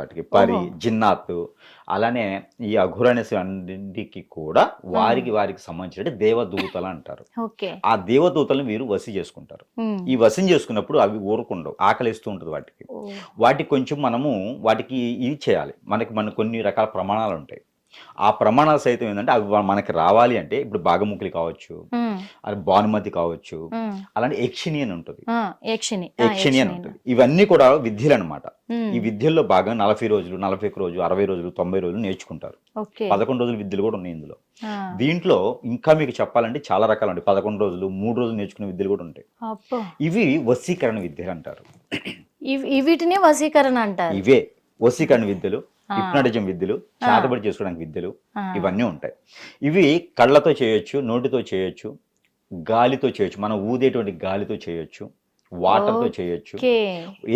వాటికి పరి జిన్నాత్ అలానే ఈ అఘోర అనేటికి కూడా వారికి సంబంధించిన దేవదూతలు అంటారు. ఆ దేవదూతలను వీరు వసి చేసుకుంటారు. ఈ వసిని చేసుకున్నప్పుడు అవి ఊరకుండవు, ఆకలిస్తూ ఉంటుంది వాటికి కొంచెం మనము వాటికి ఇది చేయాలి. మనకు కొన్ని రకాల ప్రమాణాలు ఉంటాయి. ఆ ప్రమాణాలు సైతం ఏంటంటే అవి మనకి రావాలి అంటే ఇప్పుడు బాగముఖులి కావచ్చు, అది భానుమతి కావచ్చు, అలాంటి యక్షిణి అని ఉంటుంది, యక్షిణి అని ఉంటుంది. ఇవన్నీ కూడా విద్యలు అనమాట. ఈ విద్యల్లో భాగంగా 40 రోజులు, 41 రోజు, 60 రోజులు, 90 రోజులు నేర్చుకుంటారు. 11 రోజుల విద్యలు కూడా ఉన్నాయి ఇందులో. దీంట్లో ఇంకా మీకు చెప్పాలంటే చాలా రకాలు ఉంటాయి. 11 రోజులు, 3 రోజులు నేర్చుకునే విద్యలు కూడా ఉంటాయి. ఇవి వశీకరణ విద్యలు అంటారు. వీటిని వశీకరణ అంటారు. ఇవే వశీకరణ విద్యలు, హిప్నాటిజం విద్యలు, చేతబడి చేసుకోవడానికి విద్యలు ఇవన్నీ ఉంటాయి. ఇవి కళ్ళతో చేయొచ్చు, నోటితో చేయొచ్చు, గాలితో చేయొచ్చు, మనం ఊదేటువంటి గాలితో చేయొచ్చు, వాటర్తో చేయొచ్చు.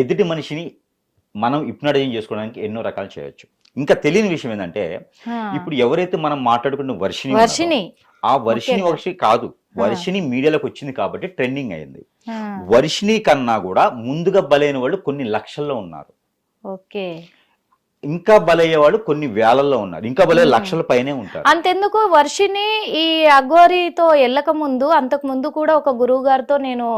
ఎదుటి మనిషిని మనం హిప్నాటిజం చేసుకోవడానికి ఎన్నో రకాలు చేయొచ్చు. ఇంకా తెలియని విషయం ఏంటంటే ఇప్పుడు ఎవరైతే మనం మాట్లాడుకున్న వర్షిని ఆ వర్షిని కాదు, వర్షిని మీడియాలోకి వచ్చింది కాబట్టి ట్రెండింగ్ అయింది. వర్షిని కన్నా కూడా ముందుగా బలైన వాళ్ళు కొన్ని లక్షల్లో ఉన్నారు. ఇంకా బలయ్యేవాడు కొన్ని వేలల్లో ఉన్నారు, ఇంకా బలయ్యే లక్షల పైనే ఉంటారు. అంతెందుకు వర్షిని ఈ అఘోరితో వెళ్ళక ముందు అంతకు ముందు కూడా ఒక గురువు గారితో నేను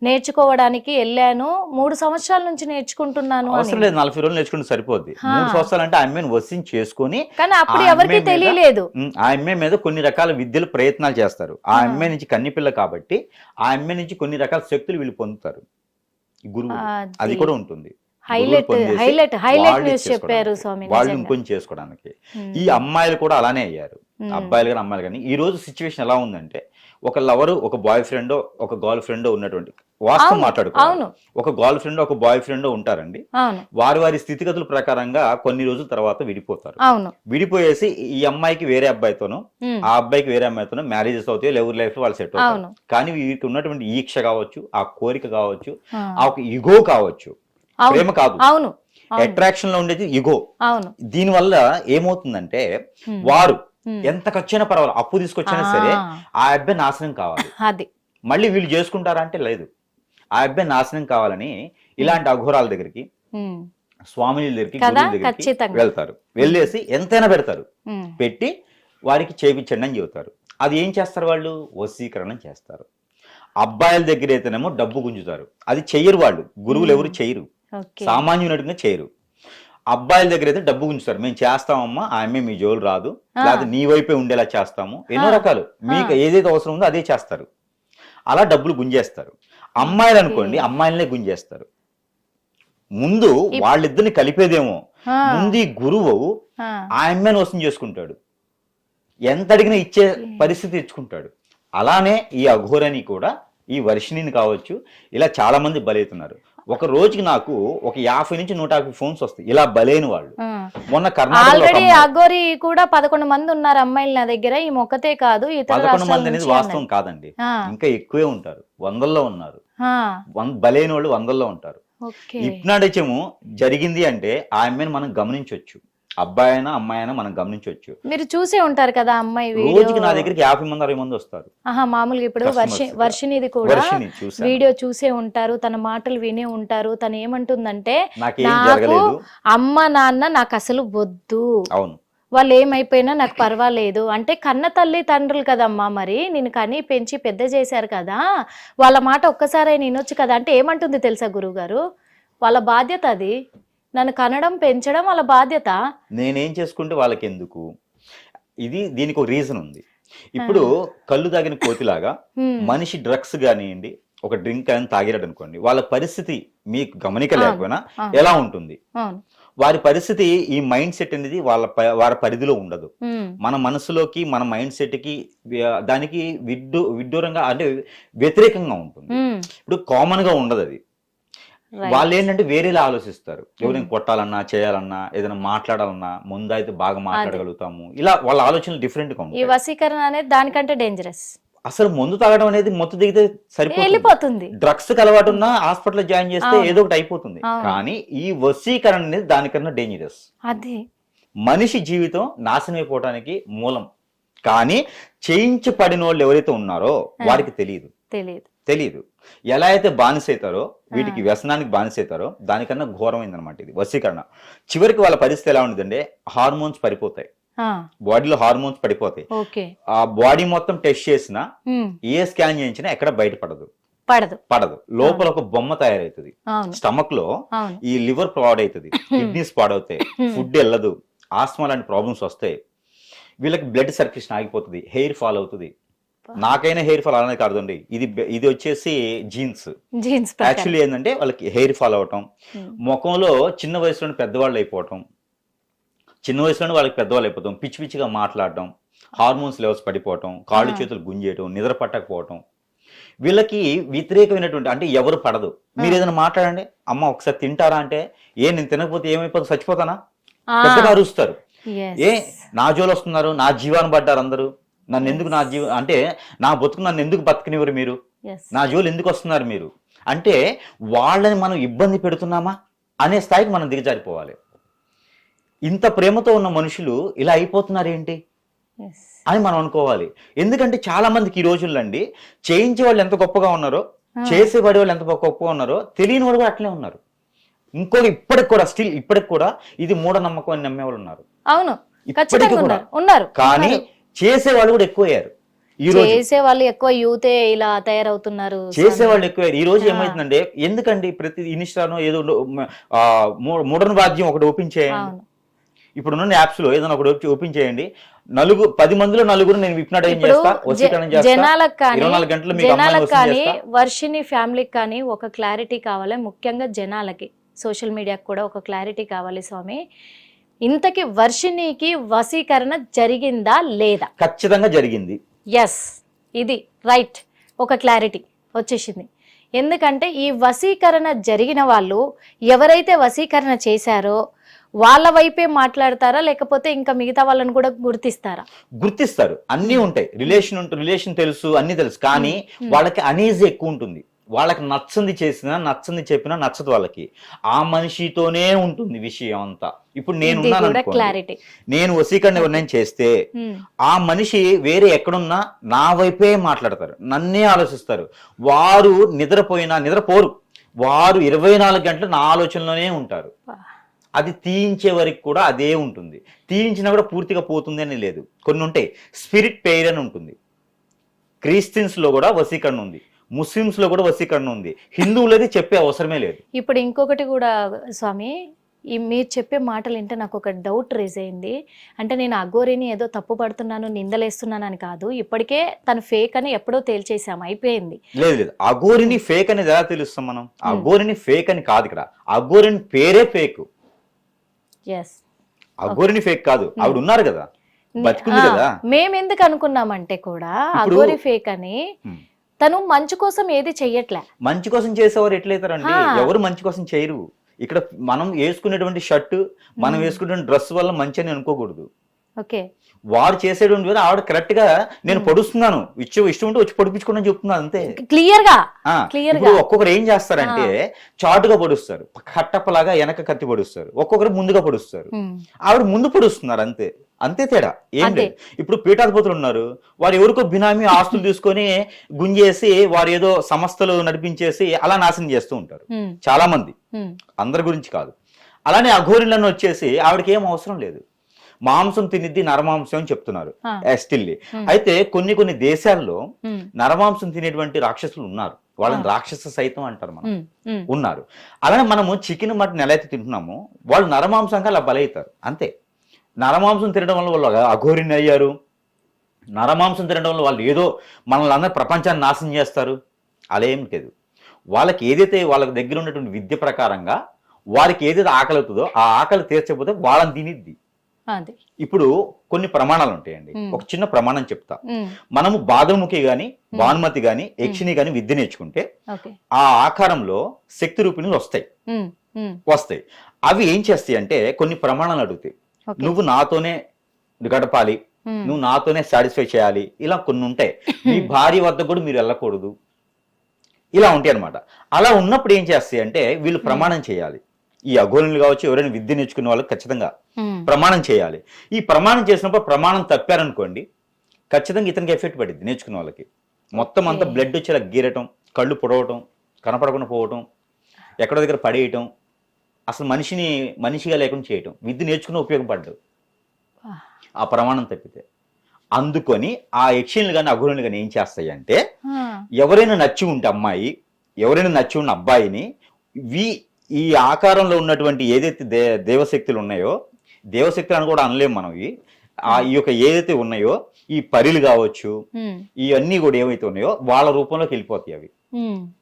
నేర్చుకోవడానికి వెళ్ళాను, 3 సంవత్సరాల నుంచి నేర్చుకుంటున్నాను. అవసరం లేదు, 40 రోజులు నేర్చుకుంటే సరిపోద్ది. 3 సంవత్సరాలు అంటే ఆ అమ్మాయిని వశం చేసుకుని, కానీ అప్పుడు ఎవరికి తెలియలేదు. ఆ అమ్మాయి మీద కొన్ని రకాల విద్యలు ప్రయత్నాలు చేస్తారు. ఆ అమ్మాయి నుంచి కన్నిపిల్ల కాబట్టి ఆ అమ్మాయి నుంచి కొన్ని రకాల శక్తులు వీళ్ళు పొందుతారు. గురువు అది కూడా ఉంటుంది. వాళ్ళు ఇంకొంచెం చేసుకోవడానికి. ఈ అమ్మాయిలు కూడా అలానే అయ్యారు, అబ్బాయిలు కానీ అమ్మాయిలు కానీ. ఈ రోజు సిచ్యువేషన్ ఎలా ఉందంటే ఒక లవరు ఒక బాయ్ ఫ్రెండ్ ఒక గర్ల్ ఫ్రెండ్ ఉన్నటువంటి వాస్తవం మాట్లాడుకోవాలి. ఒక గర్ల్ ఫ్రెండ్ ఒక బాయ్ ఫ్రెండ్ ఉంటారండి. వారి స్థితిగతుల ప్రకారంగా కొన్ని రోజుల తర్వాత విడిపోతారు. విడిపోయేసి ఈ అమ్మాయికి వేరే అబ్బాయితోనూ ఆ అబ్బాయికి వేరే అమ్మాయితోనూ మ్యారేజెస్ అవుతాయి, ఎవరి లైఫ్ వాళ్ళు సెట్ అవుతారు. కానీ వీరికి ఉన్నటువంటి ఈక్ష కావచ్చు, ఆ కోరిక కావచ్చు, ఆ ఒక ఇగో కావచ్చు, ప్రేమ కాదు, అట్రాక్షన్ లో ఉండేది ఇగో. దీని వల్ల ఏమవుతుందంటే వారు ఎంత ఖర్చైనా పర్వాలేదు, అప్పు తీసుకొచ్చినా సరే ఆ అబ్బాయి నాశనం కావాలి. మళ్ళీ వీళ్ళు చేసుకుంటారా అంటే లేదు, ఆ అబ్బాయి నాశనం కావాలని ఇలాంటి అఘోరాల దగ్గరికి, స్వామిని దగ్గరికి, గురువుల దగ్గరికి వెళ్తారు. వెళ్ళేసి ఎంతైనా పెడతారు, పెట్టి వారికి చేపించండి అని చెబుతారు. అది ఏం చేస్తారు వాళ్ళు? వశీకరణం చేస్తారు. అబ్బాయిల దగ్గర అయితేనేమో డబ్బు గుంజుతారు, అది చెయ్యరు వాళ్ళు, గురువులు ఎవరు చెయ్యరు, సామాన్యునిగా చేయరు. అబ్బాయిల దగ్గర అయితే డబ్బు గుంచుతారు, మేము చేస్తామమ్మా, ఆ అమ్మాయి మీ జోలు రాదు, లేదా నీ వైపే ఉండేలా చేస్తాము, ఎన్నో రకాలు మీకు ఏదైతే అవసరం ఉందో అదే చేస్తారు. అలా డబ్బులు గుంజేస్తారు. అమ్మాయిలు అనుకోండి, అమ్మాయిలనే గుంజేస్తారు. ముందు వాళ్ళిద్దరిని కలిపేదేమో, ముందు ఈ గురువు ఆ అమ్మాయిని వసం చేసుకుంటాడు, ఎంత అడిగినా ఇచ్చే పరిస్థితి తెచ్చుకుంటాడు. అలానే ఈ అఘోరని కూడా, ఈ వర్షిణిని కావచ్చు, ఇలా చాలా మంది బలవుతున్నారు. ఒక రోజుకి నాకు ఒక 50 నుంచి 150 ఫోన్స్ వస్తాయి ఇలా బలైన వాళ్ళు. మొన్న ఆల్రెడీ అఘోరి కూడా 11 మంది ఉన్నారు అమ్మాయిలు నా దగ్గర. ఈ మొక్కతే కాదు, 11 మంది అనేది వాస్తవం కాదండి, ఇంకా ఎక్కువే ఉంటారు, 100లో ఉన్నారు. బలైన వాళ్ళు 100లో ఉంటారు. హిప్నాటిజము జరిగింది అంటే ఆ అమ్మాయిని మనం గమనించవచ్చు, అబ్బాయి అయినా అమ్మాయి అయినా మనం గమనించవచ్చు. మీరు చూసే ఉంటారు కదా అమ్మాయి, రోజుకి నా దగ్గరికి 50 మంది 60 మంది వస్తారు. మామూలుగా ఇప్పుడు వర్షినిది కూడా వీడియో చూసే ఉంటారు, తన మాటలు వినే ఉంటారు. తను ఏమంటుందంటే నాకు అమ్మ నాన్న నాకు అసలు వద్దు, అవును, వాళ్ళు ఏమైపోయినా నాకు పర్వాలేదు అంటే, కన్న తల్లి తండ్రులు కదమ్మా, మరి నేను కని పెంచి పెద్ద చేశారు కదా, వాళ్ళ మాట ఒక్కసారి వినొచ్చు కదా అంటే ఏమంటుంది తెలుసా గురువు గారు? వాళ్ళ బాధ్యత అది, నన్ను కనడం పెంచడం వాళ్ళ బాధ్యత, నేనేం చేసుకుంటే వాళ్ళకి ఎందుకు. దీనికి ఒక రీజన్ ఉంది. ఇప్పుడు కళ్ళు తాగిన కోతిలాగా మనిషి డ్రగ్స్ కానివ్వండి, ఒక డ్రింక్ అని తాగిరాడు అనుకోండి, వాళ్ళ పరిస్థితి మీకు గమనిక లేకపోయినా ఎలా ఉంటుంది? వారి పరిస్థితి, ఈ మైండ్ సెట్ అనేది వారి పరిధిలో ఉండదు. మన మనసులోకి, మన మైండ్ సెట్ కి దానికి విడ్డూరంగా అంటే వ్యతిరేకంగా ఉంటుంది. ఇప్పుడు కామన్ గా ఉండదు అది. వాళ్ళు ఏంటంటే వేరేలా ఆలోచిస్తారు. ఎవరైనా కొట్టాలన్నా, చేయాలన్నా, ఏదైనా మాట్లాడాలన్నా ముందు అయితే బాగా మాట్లాడగలుగుతాము, ఇలా వాళ్ళ ఆలోచనలు డిఫరెంట్ గా ఉంటాయి. ఈ వశీకరణ అనేది దానికంటే డేంజరస్. అసలు మందు తాగడం అనేది మొత్తం దిగితే సరిపోతుంది, డ్రగ్స్ కి అలవాటు ఉన్నా హాస్పిటల్ జాయిన్ చేస్తే ఏదో ఒకటి అయిపోతుంది. కానీ ఈ వశీకరణ అనేది దానికన్నా డేంజరస్. అది మనిషి జీవితం నాశనం అయిపోవడానికి మూలం. కానీ చేయించబడిన వాళ్ళు ఎవరైతే ఉన్నారో వారికి తెలియదు. తెలియదు. ఎలా అయితే బానిస అవుతారో, వీటికి వ్యసనానికి బానిస అవుతారో, దానికన్నా ఘోరమైందనమాట ఇది వశీకరణ. చివరికి వాళ్ళ పరిస్థితి ఎలా ఉండదంటే హార్మోన్స్ పడిపోతాయి, బాడీలో హార్మోన్స్ పడిపోతాయి. ఆ బాడీ మొత్తం టెస్ట్ చేసినా, ఏ స్కాన్ చేయించినా ఎక్కడ బయటపడదు, పడదు. లోపల ఒక బొమ్మ తయారవుతుంది. స్టమక్ లో ఈ లివర్ పాడవుతుంది, కిడ్నీస్ పాడవుతాయి, ఫుడ్ వెళ్ళదు, ఆస్మా లాంటి ప్రాబ్లమ్స్ వస్తాయి. వీళ్ళకి బ్లడ్ సర్క్యులేషన్ ఆగిపోతుంది, హెయిర్ ఫాల్ అవుతుంది. నాకైనా హెయిర్ ఫాల్ అనేది కాదండి, ఇది వచ్చేసి జీన్స్. యాక్చువల్లీ ఏంటంటే వాళ్ళకి హెయిర్ ఫాల్ అవటం, ముఖంలో చిన్న వయసులోనే పెద్దవాళ్ళు అయిపోవటం, చిన్న వయసులోనే వాళ్ళకి పెద్దవాళ్ళు అయిపోతాం, పిచ్చి పిచ్చిగా మాట్లాడటం, హార్మోన్స్ లెవెల్స్ పడిపోవటం, కాళ్ళు చేతులు గుంజేయటం, నిద్ర పట్టకపోవటం. వీళ్ళకి వ్యతిరేకమైనటువంటి అంటే ఎవరు పడదు. మీరు ఏదైనా మాట్లాడండి, అమ్మ ఒకసారి తింటారా అంటే, నేను తినకపోతే ఏమైపోతుంది, చచ్చిపోతానా, పెద్దగా అరుస్తారు. నా జోలు వస్తున్నారు, నా జీవాన్ని పడ్డారు అందరూ, నన్ను ఎందుకు అంటే నా బతుకు నన్ను ఎందుకు బతకనివ్వరు మీరు, నా జోలు ఎందుకు వస్తున్నారు మీరు అంటే, వాళ్ళని మనం ఇబ్బంది పెడుతున్నామా అనే స్థాయికి మనం దిగజారిపోవాలి. ఇంత ప్రేమతో ఉన్న మనుషులు ఇలా అయిపోతున్నారు ఏంటి అని మనం అనుకోవాలి. ఎందుకంటే చాలా మందికి ఈ రోజుల్లో అండి, చేయించే వాళ్ళు ఎంత గొప్పగా ఉన్నారో, చేసేవాడి వాళ్ళు ఎంత గొప్పగా ఉన్నారో తెలియని వాళ్ళు కూడా అట్లే ఉన్నారు. ఇంకోటి ఇప్పటికి కూడా ఇది మూఢనమ్మకం అని నమ్మేవాళ్ళు ఉన్నారు. అవును, ఇప్పటికీ కూడా ఉన్నారు. కానీ చేసేవాళ్ళు కూడా ఎక్కువయ్యారు. ఈ రోజు చేసేవాళ్ళు ఎక్కువ, యూతే ఇలా తయారవుతున్నారు, చేసేవాళ్ళు ఎక్కువయ్యారు. ఈ రోజు ఏమైతుందంటే, ఎందుకండి ప్రతి ఇన్స్టానో ఏదో మోడర్న్ వాద్యం ఒకటి ఓపెన్ చేయండి, ఇప్పుడున్న యాప్స్ లో ఏదైనా ఒకటి ఓపెన్ చేయండి, 10 మందిలో 9 నేను విప్నాడేం చేస్తా, వశీకరణ చేస్తా, జనాలకు కానీ వర్షిని ఫ్యామిలీకి కానీ ఒక క్లారిటీ కావాలి. ముఖ్యంగా జనాలకి, సోషల్ మీడియాకి కూడా ఒక క్లారిటీ కావాలి స్వామి. ఇంతకీ వర్షినికి వశీకరణ జరిగిందా లేదా? ఖచ్చితంగా జరిగింది. ఎస్, ఇది రైట్, ఒక క్లారిటీ వచ్చేసింది. ఎందుకంటే ఈ వశీకరణ జరిగిన వాళ్ళు ఎవరైతే వశీకరణ చేశారో వాళ్ళ వైపే మాట్లాడతారా, లేకపోతే ఇంకా మిగతా వాళ్ళని కూడా గుర్తిస్తారు? అన్ని ఉంటాయి, రిలేషన్ తెలుసు, అన్ని తెలుసు, కానీ వాళ్ళకి అనీజీ ఎక్కువ ఉంటుంది. వాళ్ళకి నచ్చంది చేసినా, నచ్చంది చెప్పినా నచ్చదు వాళ్ళకి. ఆ మనిషితోనే ఉంటుంది విషయం అంతా. ఇప్పుడు నేను వశీకరణ ఎవరినైనా చేస్తే, ఆ మనిషి వేరే ఎక్కడున్నా నా వైపే మాట్లాడతారు, నన్నే ఆలోచిస్తారు. వారు నిద్రపోరు, వారు 24 గంటలు నా ఆలోచనలోనే ఉంటారు. అది తీయించే వరకు కూడా అదే ఉంటుంది. తీయించినా కూడా పూర్తిగా పోతుంది అని లేదు. కొన్ని ఉంటాయి, స్పిరిట్ పెయిర్ అని ఉంటుంది. క్రిస్టియన్స్ లో కూడా వశీకరణ ఉంది, ముస్లిమ్స్ లో కూడా వశీకరణ ఉంది, హిందువులది చెప్పే అవసరమే లేదు. ఇప్పుడు ఇంకొకటి కూడా స్వామి, మీరు చెప్పే మాటలు వింటే నాకు ఒక డౌట్ రేజ్ అయింది. అంటే నేను అఘోరిని ఏదో తప్పు పడుతున్నాను, నిందలేస్తున్నాను అని కాదు, ఇప్పటికే తను ఫేక్ అని ఎప్పుడో తేల్చేసాము, అయిపోయింది. లేదు, అఘోరిని ఫేక్ అనేది ఎలా తెలుస్తాం మనం? అఘోరిని ఫేక్ అని కాదు, ఇక్కడ అఘోరిని పేరే ఫేక్. అఘోరిని ఫేక్ కాదు, ఆవిడ ఉన్నారు కదా, బతికుంది కదా. మేము ఎందుకు అనుకున్నామంటే కూడా అఘోరి ఫేక్ అని, తను మంచి కోసం ఏది చెయ్యట్లే. మంచి కోసం చేసేవారు ఎట్లయితారండి? ఎవరు మంచి కోసం చేయరు. ఇక్కడ మనం వేసుకునేటువంటి షర్ట్, మనం వేసుకునే డ్రెస్ వల్ల మంచి అని అనుకోకూడదు. ఓకే, వారు చేసేటువంటి ఆవిడ కరెక్ట్ గా నేను పొడుస్తున్నాను, ఇష్టం ఉంటే వచ్చి పొడిపించుకోండి అని చెప్తున్నాను, అంతే. క్లియర్ గా ఒక్కొక్కరు ఏం చేస్తారంటే చాటుగా పొడుస్తారు, కట్టప్పలాగా వెనక కత్తి పొడుస్తారు, ఒక్కొక్కరు ముందుగా పొడుస్తారు. ఆవిడ ముందు పొడుస్తున్నారు, అంతే తేడా ఏం లేదు. ఇప్పుడు పీఠాధిపతులు ఉన్నారు, వారు ఎవరికో బినామీ ఆస్తులు తీసుకొని గుంజేసి వారు ఏదో సంస్థలు నడిపించేసి అలా నాశనం చేస్తూ ఉంటారు చాలా మంది, అందరి గురించి కాదు. అలానే అఘోరిలను వచ్చేసి ఆవిడకి ఏం అవసరం లేదు, మాంసం తినిద్ది నరమాంసం అని చెప్తున్నారు స్టిల్. అయితే కొన్ని దేశాల్లో నరమాంసం తినేటువంటి రాక్షసులు ఉన్నారు, వాళ్ళని రాక్షస సైతం అంటారు, మనం ఉన్నారు. అలానే మనము చికెన్ మటన్ ఎలా అయితే తింటున్నామో వాళ్ళు నరమాంసంగా అలా బలవుతారు, అంతే. నరమాంసం తినడం వల్ల వాళ్ళు అఘోరిని అయ్యారు, నరమాంసం తినడం వల్ల వాళ్ళు ఏదో మనల్ని అందరూ ప్రపంచాన్ని నాశనం చేస్తారు, అలా ఏం లేదు. వాళ్ళకి ఏదైతే వాళ్ళ దగ్గర ఉన్నటువంటి విద్య ప్రకారంగా వారికి ఏదైతే ఆకలి అవుతుందో ఆ ఆకలి తీర్చకపోతే వాళ్ళని తినిద్ది. ఇప్పుడు కొన్ని ప్రమాణాలు ఉంటాయండి, ఒక చిన్న ప్రమాణం చెప్తా. మనము బాధముఖి గాని, భానుమతి గాని, యక్షిని గాని విద్య నేర్చుకుంటే ఆ ఆకారంలో శక్తి రూపిణులు వస్తాయి. అవి ఏం చేస్తాయి అంటే కొన్ని ప్రమాణాలు అడుగుతాయి. నువ్వు నాతోనే గడపాలి, నువ్వు నాతోనే సాటిస్ఫై చేయాలి, ఇలా కొన్ని ఉంటాయి. మీ భార్య వద్ద కూడా మీరు వెళ్ళకూడదు, ఇలా ఉంటాయి అనమాట. అలా ఉన్నప్పుడు ఏం చేస్తాయి అంటే వీళ్ళు ప్రమాణం చేయాలి. ఈ అఘోరులు కావచ్చు, ఎవరైనా విద్య నేర్చుకునే వాళ్ళకి ఖచ్చితంగా ప్రమాణం చేయాలి. ఈ ప్రమాణం చేసినప్పుడు ప్రమాణం తప్పారనుకోండి, ఖచ్చితంగా ఇతనికి ఎఫెక్ట్ పడింది నేర్చుకునే వాళ్ళకి. మొత్తం అంతా బ్లడ్ వచ్చేలా గీరటం, కళ్ళు పొడవటం, కనపడకుండా పోవటం, ఎక్కడో దగ్గర పడేయటం, అసలు మనిషిగా లేకుండా చేయటం, విద్య నేర్చుకుని ఉపయోగపడ్డాడు ఆ ప్రమాణం తప్పితే. అందుకొని ఆ యక్షిణులు కానీ అఘోరులు కానీ ఏం చేస్తాయి అంటే, ఎవరైనా నచ్చి ఉంటే అమ్మాయి, ఎవరైనా నచ్చి ఉన్న అబ్బాయిని ఈ ఆకారంలో ఉన్నటువంటి ఏదైతే దేవశక్తులు ఉన్నాయో, దేవశక్తులు అని కూడా అనలేము మనం, ఈ యొక్క ఏదైతే ఉన్నాయో ఈ పరిలు కావచ్చు, ఇవన్నీ కూడా ఏవైతే ఉన్నాయో వాళ్ళ రూపంలోకి వెళ్ళిపోతాయి అవి.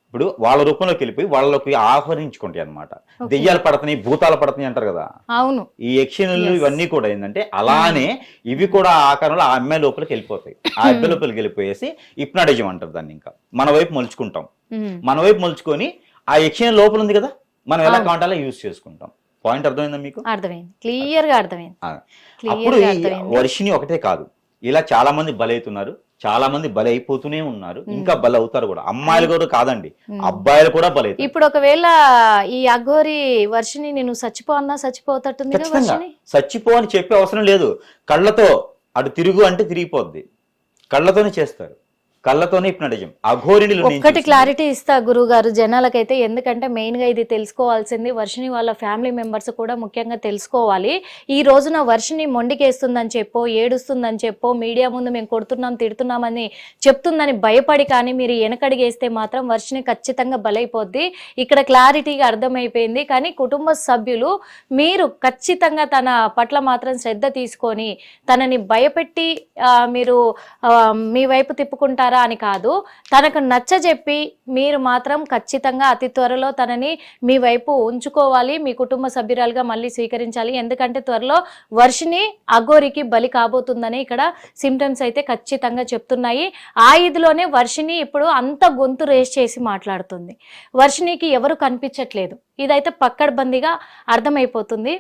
ఇప్పుడు వాళ్ళ రూపంలోకి వెళ్ళిపోయి వాళ్ళకి ఆహ్వానించుకుంటాయి అనమాట. దెయ్యాలు పడుతున్నాయి, భూతాలు పడుతున్నాయి అంటారు కదా, అవును. ఈ యక్షిణులు ఇవన్నీ కూడా ఏంటంటే అలానే ఇవి కూడా ఆ ఆకారంలో ఆ అమ్మాయి లోపలికి వెళ్ళిపోతాయి. ఆ అబ్బాయి లోపలికి వెళ్ళిపోయేసి హిప్నాటిజం అంటారు దాన్ని. ఇంకా మన వైపు మలుచుకుంటాం, మన వైపు మలుచుకొని ఆ యక్షిణ లోపల ఉంది కదా, మనం ఎలా కావాలంటే అలా యూజ్ చేసుకుంటాం. పాయింట్ అర్థమైందా మీకు? అర్థమైంది, క్లియర్ గా అర్థమైంది. అప్పుడు వర్షిని ఒకటే కాదు, ఇలా చాలా మంది బలవుతున్నారు, చాలా మంది బలైపోతూనే ఉన్నారు, ఇంకా బలవుతారు కూడా. అమ్మాయిలు కూడా కాదండి, అబ్బాయిలు కూడా బలవుతారు. ఇప్పుడు ఒకవేళ ఈ అఘోరి వర్షిని నేను చచ్చిపోన్నా చచ్చిపోతట్టుంది, చచ్చిపో అని చెప్పే అవసరం లేదు. కళ్ళతో అటు తిరుగు అంటే తిరిగిపోద్ది, కళ్ళతోనే చేస్తారు, కళ్ళతోనే హిప్నటిజం. అఘోరిని ఒక్కటి క్లారిటీ ఇస్తా గురువు గారు జనాలకైతే, ఎందుకంటే మెయిన్ గా ఇది తెలుసుకోవాల్సింది వర్షిని వాళ్ళ ఫ్యామిలీ మెంబర్స్ కూడా ముఖ్యంగా తెలుసుకోవాలి. ఈ రోజున వర్షిని మొండికేస్తుందని చెప్పో, ఏడుస్తుందని చెప్పో, మీడియా ముందు మేము కొడుతున్నాం తిడుతున్నామని చెప్తుందని భయపడి కానీ మీరు వెనకడిగేస్తే మాత్రం వర్షిని ఖచ్చితంగా బలైపోద్ది. ఇక్కడ క్లారిటీగా అర్థమైపోయింది. కానీ కుటుంబ సభ్యులు మీరు ఖచ్చితంగా తన పట్ల మాత్రం శ్రద్ధ తీసుకొని తనని భయపెట్టి మీరు మీ వైపు తిప్పుకుంటారా అని కాదు, తనకు నచ్చజెప్పి మీరు మాత్రం ఖచ్చితంగా అతి త్వరలో తనని మీ వైపు ఉంచుకోవాలి, మీ కుటుంబ సభ్యురాలుగా మళ్ళీ స్వీకరించాలి. ఎందుకంటే త్వరలో వర్షిని అఘోరికి బలి కాబోతుందని ఇక్కడ సిమ్టమ్స్ అయితే ఖచ్చితంగా చెప్తున్నాయి. ఆ ఇదిలోనే వర్షిని ఇప్పుడు అంత గొంతు రేస్ చేసి మాట్లాడుతుంది. వర్షినికి ఎవరు కనిపించట్లేదు, ఇదైతే పక్కడ్బందీగా అర్థమైపోతుంది.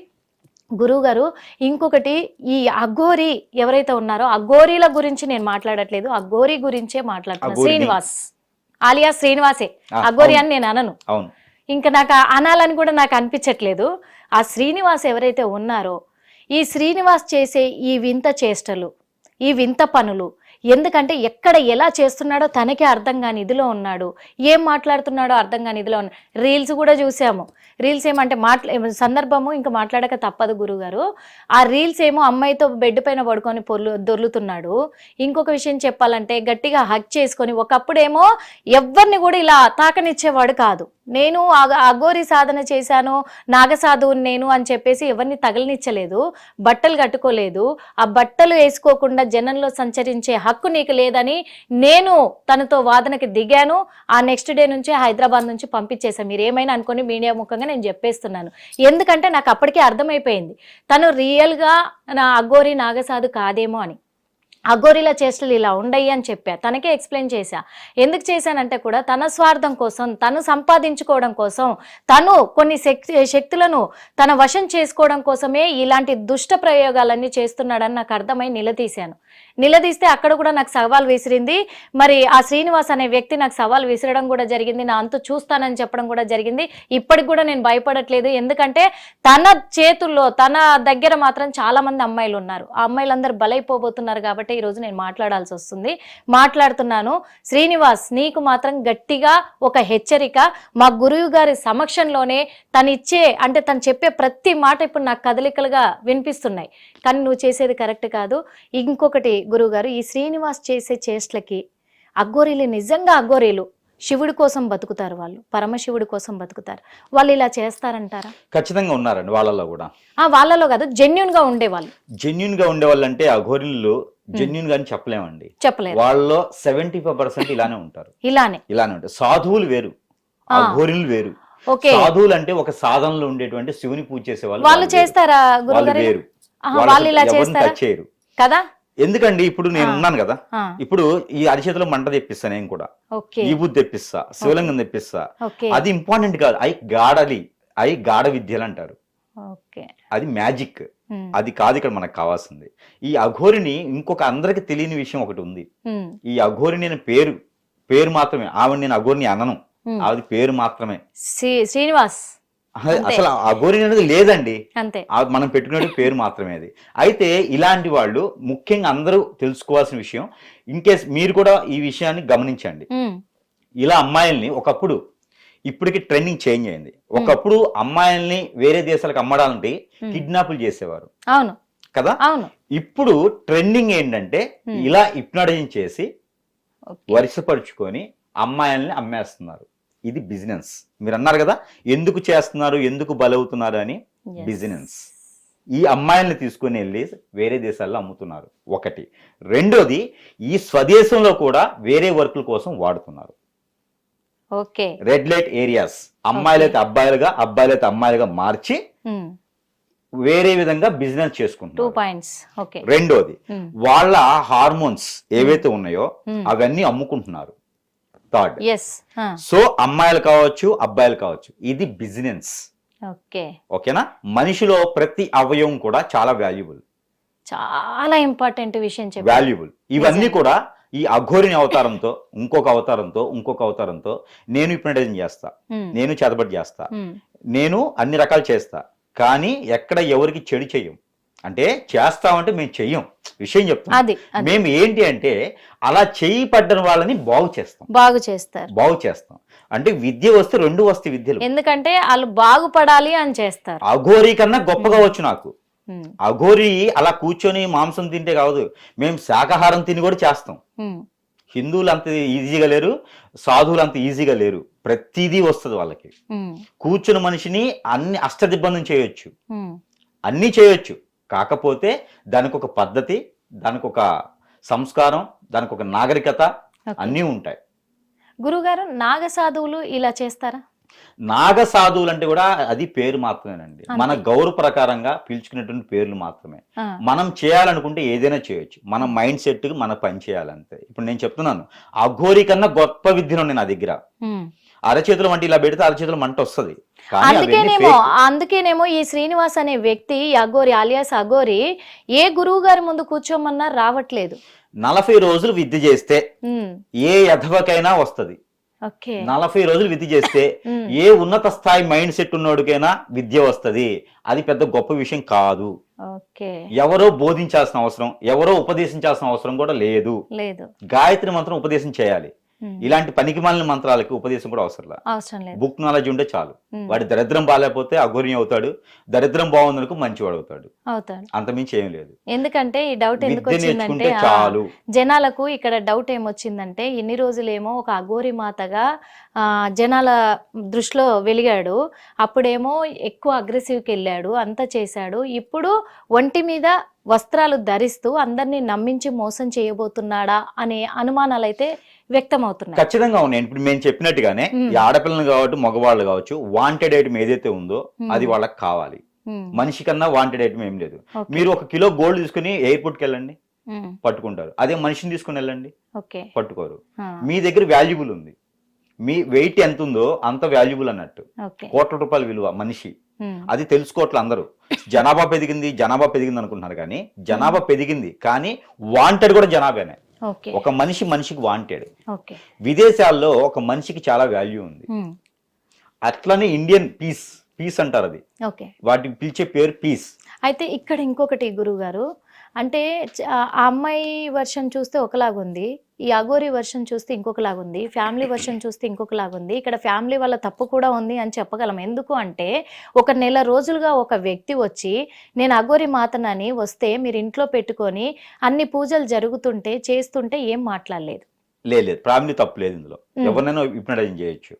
గురువు గారు ఇంకొకటి, ఈ అఘోరి ఎవరైతే ఉన్నారో అఘోరీల గురించి నేను మాట్లాడట్లేదు, అఘోరి గురించే మాట్లాడుతున్నాను. శ్రీనివాస్ ఆలియా శ్రీనివాసే అఘోరి అని నేను అనను, ఇంకా నాకు అనాలని కూడా నాకు అనిపించట్లేదు. ఆ శ్రీనివాస్ ఎవరైతే ఉన్నారో, ఈ శ్రీనివాస్ చేసే ఈ వింత చేష్టలు, ఈ వింత పనులు, ఎందుకంటే ఎక్కడ ఎలా చేస్తున్నాడో తనకే అర్థం కాని ఇదిలో ఉన్నాడు, ఏం మాట్లాడుతున్నాడో అర్థం కాని ఇదిలో ఉన్నాడు. రీల్స్ కూడా చూసాము. రీల్స్ ఏమంటే సందర్భము ఇంకా మాట్లాడక తప్పదు గురుగారు. ఆ రీల్స్ ఏమో అమ్మాయితో బెడ్ పైన పడుకొని దొర్లుతున్నాడు. ఇంకొక విషయం చెప్పాలంటే గట్టిగా హగ్ చేసుకొని, ఒకప్పుడేమో ఎవరిని కూడా ఇలా తాకనిచ్చేవాడు కాదు. నేను అఘోరి సాధన చేశాను, నాగసాధువుని నేను అని చెప్పేసి ఎవరిని తగలనిచ్చలేదు, బట్టలు కట్టుకోలేదు. ఆ బట్టలు వేసుకోకుండా జనంలో సంచరించే హక్కు నీకు లేదని నేను తనతో వాదనకి దిగాను. ఆ నెక్స్ట్ డే నుంచి హైదరాబాద్ నుంచి పంపించేశాను. మీరు ఏమైనా అనుకొని మీడియా ముఖంగా నేను చెప్పేస్తున్నాను. ఎందుకంటే నాకు అప్పటికే అర్థమైపోయింది తను రియల్గా నా అఘోరి నాగసాధు కాదేమో అని. అఘోరిల చేష్టలు ఇలా ఉండయి అని చెప్పా, తనకే ఎక్స్ప్లెయిన్ చేశా. ఎందుకు చేశానంటే కూడా తన స్వార్థం కోసం, తను సంపాదించుకోవడం కోసం, తను కొన్ని శక్తులను తన వశం చేసుకోవడం కోసమే ఇలాంటి దుష్ట ప్రయోగాలన్నీ చేస్తున్నాడని నాకు అర్థమై నిలదీస్తే అక్కడ కూడా నాకు సవాల్ విసిరింది. మరి ఆ శ్రీనివాస్ అనే వ్యక్తి నాకు సవాల్ విసిరడం కూడా జరిగింది, నా అంతు చూస్తానని చెప్పడం కూడా జరిగింది. ఇప్పటికి కూడా నేను భయపడట్లేదు, ఎందుకంటే తన చేతుల్లో తన దగ్గర మాత్రం చాలా మంది అమ్మాయిలు ఉన్నారు. ఆ అమ్మాయిలందరూ బలైపోబోతున్నారు కాబట్టి ఈరోజు నేను మాట్లాడాల్సి వస్తుంది, మాట్లాడుతున్నాను. శ్రీనివాస్, నీకు మాత్రం గట్టిగా ఒక హెచ్చరిక, మా గురువు గారి సమక్షంలోనే తను చెప్పే ప్రతి మాట ఇప్పుడు నాకు కదలికలుగా వినిపిస్తున్నాయి, కానీ నువ్వు చేసేది కరెక్ట్ కాదు. ఇంకొకటి గురువుగారు, ఈ శ్రీనివాస్ చేసే చేష్టలకి అఘోరీలు నిజంగా అఘోరీలు శివుడి కోసం బతుకుతారు, వాళ్ళు పరమశివుడి కోసం బతుకుతారు, వాళ్ళు ఇలా చేస్తారంటారా? ఖచ్చితంగా ఉన్నారండి వాళ్ళలో కూడా. వాళ్ళలో కాదు, జెన్యున్ గా ఉండేవాళ్ళు. జెన్యున్ గా ఉండేవాళ్ళు అంటే అఘోరీలు జెన్యున్ గా చెప్పలేమండి, చెప్పలేము. వాళ్ళలో 75% ఇలానే ఉంటారు, ఇలానే ఉంటారు. సాధువులు వేరు, అఘోరీలు వేరు. సాధువులు అంటే ఒక సాధనలో ఉండేటువంటి శివుని పూజ చేసే వాళ్ళు చేస్తారా? వాళ్ళు వేరు, వాళ్ళు ఇలా చేయరు కదా. ఎందుకండి ఇప్పుడు నేను ఉన్నాను కదా, ఇప్పుడు ఈ అరిచేతిలో మంట తెప్పిస్తా, నేను కూడా ఈ బుద్ధి తెప్పిస్తా, శివలింగం తెప్పిస్తా. అది ఇంపార్టెంట్ కాదు, అవి గాఢ విద్యలు అంటారు, అది మ్యాజిక్. అది కాదు ఇక్కడ మనకు కావాల్సింది. ఈ అఘోరిని ఇంకొక అందరికి తెలియని విషయం ఒకటి ఉంది. ఈ అఘోరి నేను పేరు మాత్రమే, ఆవిడ నేను అఘోరిని అనను, అది పేరు మాత్రమే. శ్రీనివాస్ అసలు అఘోరి అనేది లేదండి, అంతే, మనం పెట్టుకునే పేరు మాత్రమే అది. అయితే ఇలాంటి వాళ్ళు ముఖ్యంగా అందరూ తెలుసుకోవాల్సిన విషయం, ఇన్ కేస్ మీరు కూడా ఈ విషయాన్ని గమనించండి. ఇలా అమ్మాయిల్ని ఒకప్పుడు, ఇప్పటికి ట్రెండింగ్ చేంజ్ అయింది. ఒకప్పుడు అమ్మాయిల్ని వేరే దేశాలకు అమ్మడానికి కిడ్నాపులు చేసేవారు అవును కదా. అవును ఇప్పుడు ట్రెండింగ్ ఏంటంటే ఇలా హిప్నటైజింగ్ చేసి వరుసపరుచుకొని అమ్మాయిల్ని అమ్మేస్తున్నారు. ఇది బిజినెస్. మీరు అన్నారు కదా ఎందుకు చేస్తున్నారు, ఎందుకు బలవుతున్నారు అని. బిజినెస్. ఈ అమ్మాయిల్ని తీసుకుని వెళ్ళి వేరే దేశాల్లో అమ్ముతున్నారు ఒకటి. రెండోది ఈ స్వదేశంలో కూడా వేరే వర్కుల కోసం వాడుతున్నారు. ఓకే. రెడ్ లైట్ ఏరియాస్, అమ్మాయిలైతే అబ్బాయిలుగా, అబ్బాయిలైతే అమ్మాయిలుగా మార్చి వేరే విధంగా బిజినెస్ చేసుకుంటున్నారు. రెండోది వాళ్ళ హార్మోన్స్ ఏవైతే ఉన్నాయో అవన్నీ అమ్ముకుంటున్నారు. థర్డ్, సో అమ్మాయిలు కావచ్చు అబ్బాయిలు కావచ్చు, ఇది బిజినెస్. ఓకేనా. మనిషిలో ప్రతి అవయవం కూడా చాలా వాల్యుబుల్, చాలా ఇంపార్టెంట్ విషయం, వాల్యుబుల్. ఇవన్నీ కూడా ఈ అఘోరిని అవతారంతో, ఇంకొక అవతారంతో, ఇంకొక అవతారంతో నేను హిప్నటైజింగ్ చేస్తా, నేను చేతబడి చేస్తా, నేను అన్ని రకాలు చేస్తా, కానీ ఎక్కడ ఎవరికి చెడు చెయ్యం. అంటే చేస్తామంటే మేము చెయ్యం, విషయం చెప్తాం. మేము ఏంటి అంటే అలా చేయి పడ్డని వాళ్ళని బాగు చేస్తాం. అంటే విద్య వస్తే రెండు వస్తాయి విద్యలు, ఎందుకంటే వాళ్ళు బాగుపడాలి అని చేస్తారు. అఘోరి కన్నా గొప్పగా వచ్చు నాకు. అఘోరి అలా కూర్చొని మాంసం తింటే కాదు, మేము శాకాహారం తిని కూడా చేస్తాం. హిందువులు అంత ఈజీగా లేరు, సాధువులు అంత ఈజీగా లేరు. ప్రతిదీ వస్తుంది వాళ్ళకి. కూర్చుని మనిషిని అన్ని అష్టదిబ్బందం చేయొచ్చు, అన్నీ చేయొచ్చు. కాకపోతే దానికి ఒక పద్ధతి, దానికి ఒక సంస్కారం, దానికి ఒక నాగరికత అన్నీ ఉంటాయి. గురుగారు, నాగ సాధువులు ఇలా చేస్తారా? నాగ సాధువులు అంటే కూడా అది పేరు మాత్రమేనండి, మన గౌరవ ప్రకారంగా పిలుచుకునేటువంటి పేర్లు మాత్రమే. మనం చేయాలనుకుంటే ఏదైనా చేయొచ్చు, మన మైండ్ సెట్ కి మన పని చేయాలంతే. ఇప్పుడు నేను చెప్తున్నాను, అఘోరి కన్నా గొప్ప విద్యను ఉన్నాయి నా దగ్గర. అరచేతులు మంట ఇలా పెడితే అరచేతులు మంట వస్తుంది. అందుకేనేమో ఈ శ్రీనివాస్ అనే వ్యక్తి అఘోరి ఆలియాస్ అఘోరి ఏ గురువు గారి ముందు కూర్చోమన్నా రావట్లేదు. 40 రోజులు విద్య చేస్తే ఏ యథవకైనా వస్తది. 40 రోజులు విద్య చేస్తే ఏ ఉన్నత స్థాయి మైండ్ సెట్ ఉన్నోడికైనా విద్య వస్తది. అది పెద్ద గొప్ప విషయం కాదు. ఎవరో బోధించాల్సిన అవసరం, ఎవరో ఉపదేశించాల్సిన అవసరం కూడా లేదు. గాయత్రి మంత్రం ఉపదేశం చేయాలి. ఇలాంటి పనికిమాలిన మంత్రాలకి ఉపదేశం కూడా అవసరం లేదు. బుక్ నాలెడ్జ్ ఉంటే చాలు. వాడి దరిద్రం బాగాలేకపోతే అఘోరి అవుతాడు, దరిద్రం బాగుందనుకో మంచివాడు అవుతాడు. అంతమించి ఏం లేదు. ఎందుకంటే ఈ డౌట్ ఎందుకు వచ్చిందంటే చాలు జనాలకు ఇక్కడ డౌట్ ఏమొచ్చిందంటే, ఇన్ని రోజులేమో ఒక అఘోరి మాతగా జనాల దృష్టిలో వెలిగాడు, అప్పుడేమో ఎక్కువ అగ్రెసివ్కి వెళ్ళాడు, అంతా చేశాడు. ఇప్పుడు ఒంటి మీద వస్త్రాలు ధరిస్తూ అందరినీ నమ్మించి మోసం చేయబోతున్నాడా అనే అనుమానాలు అయితే వ్యక్తం అవుతున్నాయి. ఖచ్చితంగా ఉన్నాయి. ఇప్పుడు మేము చెప్పినట్టుగానే ఈ ఆడపిల్లలు కావచ్చు, మగవాళ్ళు కావచ్చు, వాంటెడ్ ఐటమ్ ఏదైతే ఉందో అది వాళ్ళకి కావాలి. మనిషి కన్నా వాంటెడ్ ఐటమ్ ఏం లేదు. మీరు 1 కిలో గోల్డ్ తీసుకుని ఎయిర్పోర్ట్కి వెళ్ళండి, పట్టుకుంటారు. అదే మనిషిని తీసుకుని వెళ్ళండి, పట్టుకోరు. మీ దగ్గర వాల్యుబుల్ ఉంది, మీ వెయిట్ ఎంత ఉందో అంత వాల్యుబుల్ అన్నట్టు. కోట్ల రూపాయల విలువ మనిషి, అది తెలుసుకోవట్లే అందరూ. జనాభా పెరిగింది అనుకుంటున్నారు, కానీ జనాభా పెరిగింది కానీ వాంటెడ్ కూడా జనాభానే. ఒక మనిషికి వాంటెడ్. విదేశాల్లో ఒక మనిషికి చాలా వాల్యూ ఉంది. అట్లనే ఇండియన్ పీస్ అంటారు, అది వాటికి పిలిచే పేరు పీస్. అయితే ఇక్కడ ఇంకొకటి గురువు గారు, అంటే ఆ అమ్మాయి వర్షన్ చూస్తే ఒకలాగుంది, ఈ అఘోరి వర్షన్ చూస్తే ఇంకొకలాగుంది, ఫ్యామిలీ వర్షన్ చూస్తే ఇంకొకలాగుంది. ఇక్కడ ఫ్యామిలీ వాళ్ళ తప్పు కూడా ఉంది అని చెప్పగలం. ఎందుకు అంటే 1 నెల రోజులుగా ఒక వ్యక్తి వచ్చి నేను అఘోరి మాతనని వస్తే మీరు ఇంట్లో పెట్టుకొని అన్ని పూజలు జరుగుతుంటే చేస్తుంటే ఏం మాట్లాడలేదు. లేదు, ఫ్యామిలీ తప్పు లేదు ఇందులో. ఎవరినైనా హిప్నటైజింగ్ చేయొచ్చు.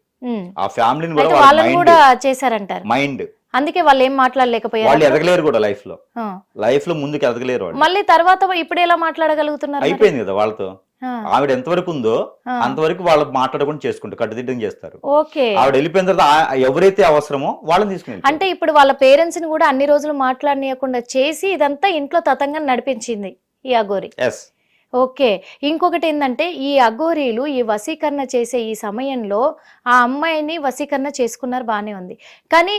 ఆ ఫ్యామిలీని వాళ్ళని కూడా చేశారంటారు. మైండ్, అందుకే వాళ్ళు ఏం మాట్లాడలేకపోయారు. వాళ్ళు ఎదగలేరు కూడా లైఫ్ లో ముందుకు ఎదగలేరు. మళ్ళీ తర్వాత ఇప్పుడు ఎలా మాట్లాడగలుగుతున్నారు? అయిపోయింది కదా వాళ్ళతో. ఆవిడ ఎంతవరకు ఉందో అంతవరకు వాళ్ళు మాట్లాడకుండా చేసుకుంటారు, కట్టుదిట్టం చేస్తారు. ఆవిడ వెళ్ళిపోయిన తర్వాత ఎవరైతే అవసరమో వాళ్ళని తీసుకుని, అంటే ఇప్పుడు వాళ్ళ పేరెంట్స్ ని కూడా అన్ని రోజులు మాట్లాడనీయకుండా చేసి ఇదంతా ఇంట్లో తతంగా నడిపించింది ఈ అఘోరి. ఓకే. ఇంకొకటి ఏంటంటే ఈ అఘోరీలు ఈ వశీకరణ చేసే ఈ సమయంలో ఆ అమ్మాయిని వశీకరణ చేసుకున్నారు, బానే ఉంది. కానీ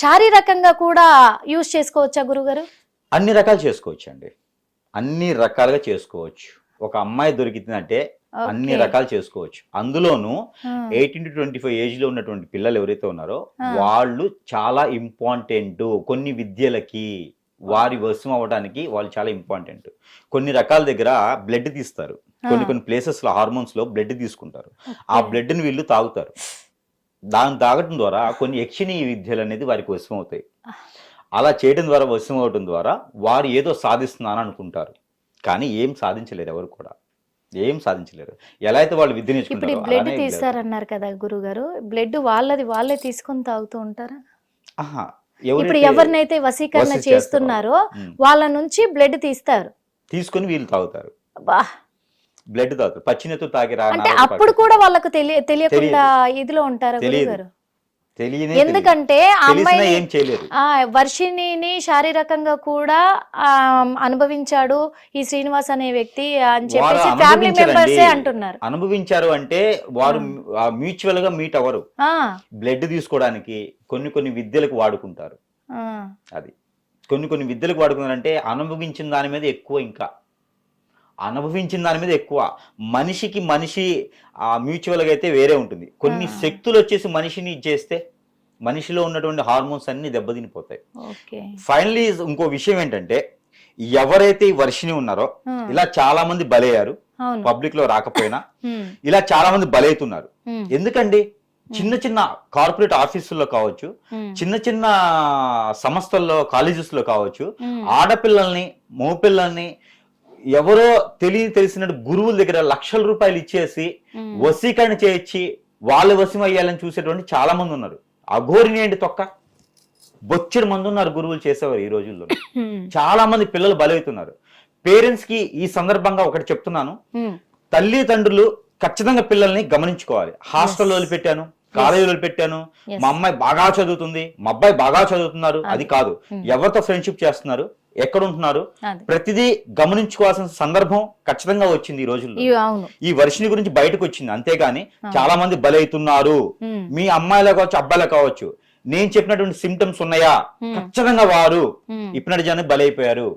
శారీరకంగా కూడా యూజ్ చేసుకోవచ్చా గురుగారు? అన్ని రకాలు చేసుకోవచ్చు అండి, అన్ని రకాలుగా చేసుకోవచ్చు. ఒక అమ్మాయి దొరికిందంటే అన్ని రకాలు చేసుకోవచ్చు. అందులోనూ 18 to 25 ఏజ్ లో ఉన్నటువంటి పిల్లలు ఎవరైతే ఉన్నారో వాళ్ళు చాలా ఇంపార్టెంట్. కొన్ని విద్యలకి వారి వశం అవ్వడానికి వాళ్ళు చాలా ఇంపార్టెంట్. కొన్ని రకాల దగ్గర బ్లడ్ తీస్తారు, కొన్ని ప్లేసెస్ లో హార్మోన్స్ లో బ్లడ్ తీసుకుంటారు. ఆ బ్లడ్ ని వీళ్ళు తాగుతారు. దాన్ని తాగటం ద్వారా కొన్ని యక్షిణీయ విద్యలు అనేది వారికి వశం అవుతాయి. అలా చేయడం ద్వారా, వశం అవడం ద్వారా వారు ఏదో సాధిస్తున్నారని అనుకుంటారు. కానీ ఏం సాధించలేరు, ఎవరు కూడా ఏం సాధించలేరు. ఎలా అయితే వాళ్ళు విద్య ఇప్పుడు ఈ నేర్చుకుంటారో బ్లడ్ అలానే తీస్తారన్నారు కదా గురుగారు, బ్లడ్ వాళ్ళే తీసుకొని తాగుతూ ఉంటారా? ఆహా, ఇప్పుడు ఎవరైతే ఎవరినైతే వశీకరణ వశీ చేస్తున్నారో చేస్తారో, వాళ్ళ నుంచి బ్లడ్ తీస్తారు. తీసుకొని వీళ్ళు తాగుతారు, బా, బ్లడ్ తాగుతారు. పచ్చినెత్తు తాగి అంటే అప్పుడు కూడా వాళ్ళకు తెలియకుండా ఇదిలో ఉంటారా తెలియదు. గురుగారు? తెలియనే ఎందుకంటే ఆ తెలిసినా అమ్మాయిని ఏం చేయలేరు. వర్షిణిని శారీరకంగా కూడా అనుభవించాడు ఈ శ్రీనివాస్ అనే వ్యక్తి అని వారు చెప్పేసి ఫ్యామిలీ అనుభవించారండి. మెంబర్సే అంటున్నారు. అనుభవించారు అంటే వారు మ్యూచువల్ గా మీట్ అవ్వరు. ఆ, బ్లడ్ తీసుకోవడానికి కొన్ని విద్యలకు వాడుకుంటారు. ఆ, అది కొన్ని విద్యలకు వాడుకున్నారంటే అనుభవించిన దాని మీద ఎక్కువ, ఇంకా అనుభవించిన దాని మీద ఎక్కువ. మనిషికి మనిషి మ్యూచువల్గా అయితే వేరే ఉంటుంది. కొన్ని శక్తులు వచ్చేసి మనిషిని చేస్తే మనిషిలో ఉన్నటువంటి హార్మోన్స్ అన్ని దెబ్బతినిపోతాయి. ఓకే. ఫైనలీ ఇంకో విషయం ఏంటంటే, ఎవరైతే ఈ వర్షిని ఉన్నారో ఇలా చాలా మంది బలయ్యారు. అవును. పబ్లిక్ లో రాకపోయినా ఉమ్, ఇలా చాలా మంది బలవుతున్నారు. ఉమ్, ఎందుకండి? చిన్న చిన్న కార్పొరేట్ ఆఫీసుల్లో కావచ్చు, ఉమ్, చిన్న చిన్న సంస్థల్లో, కాలేజెస్ లో కావచ్చు, ఉమ్, ఆడపిల్లల్ని, మగపిల్లల్ని ఎవరో తెలిసినట్టు గురువుల దగ్గర లక్షల రూపాయలు ఇచ్చేసి ఉమ్, వశీకరణ చేయించి వాళ్ళు వశం అయ్యాలని చూసేటువంటి చాలా మంది ఉన్నారు. అఘోరిని ఏంటి తొక్క, బొచ్చెడు మంది ఉన్నారు గురువులు చేసేవారు ఈ రోజుల్లో. ఉమ్, చాలా మంది పిల్లలు బలవుతున్నారు. పేరెంట్స్ కి ఈ సందర్భంగా ఒకటి చెప్తున్నాను, ఉమ్, తల్లిదండ్రులు ఖచ్చితంగా పిల్లల్ని గమనించుకోవాలి. హాస్టల్లో వదిలిపెట్టాను, కాలేజీలో వదిలిపెట్టాను, మా అమ్మాయి బాగా చదువుతుంది, మా అబ్బాయి బాగా చదువుతున్నారు, అది కాదు. ఎవరితో ఫ్రెండ్షిప్ చేస్తున్నారు, ఎక్కడ ఉంటున్నారు, అది. ప్రతిదీ గమనించుకోవాల్సిన సందర్భం ఖచ్చితంగా వచ్చింది ఈ రోజుల్లో. అవును. ఈ వర్షిని గురించి బయటకు వచ్చింది, అంతేగాని చాలా మంది బలవుతున్నారు. ఉమ్, మీ అమ్మాయిలో కావచ్చు, అబ్బాయిలో కావచ్చు, నేను చెప్పినటువంటి సిమ్టమ్స్ ఉన్నాయా, ఖచ్చితంగా వారు ఉమ్, ఇప్పుడు జనం బలైపోయారు.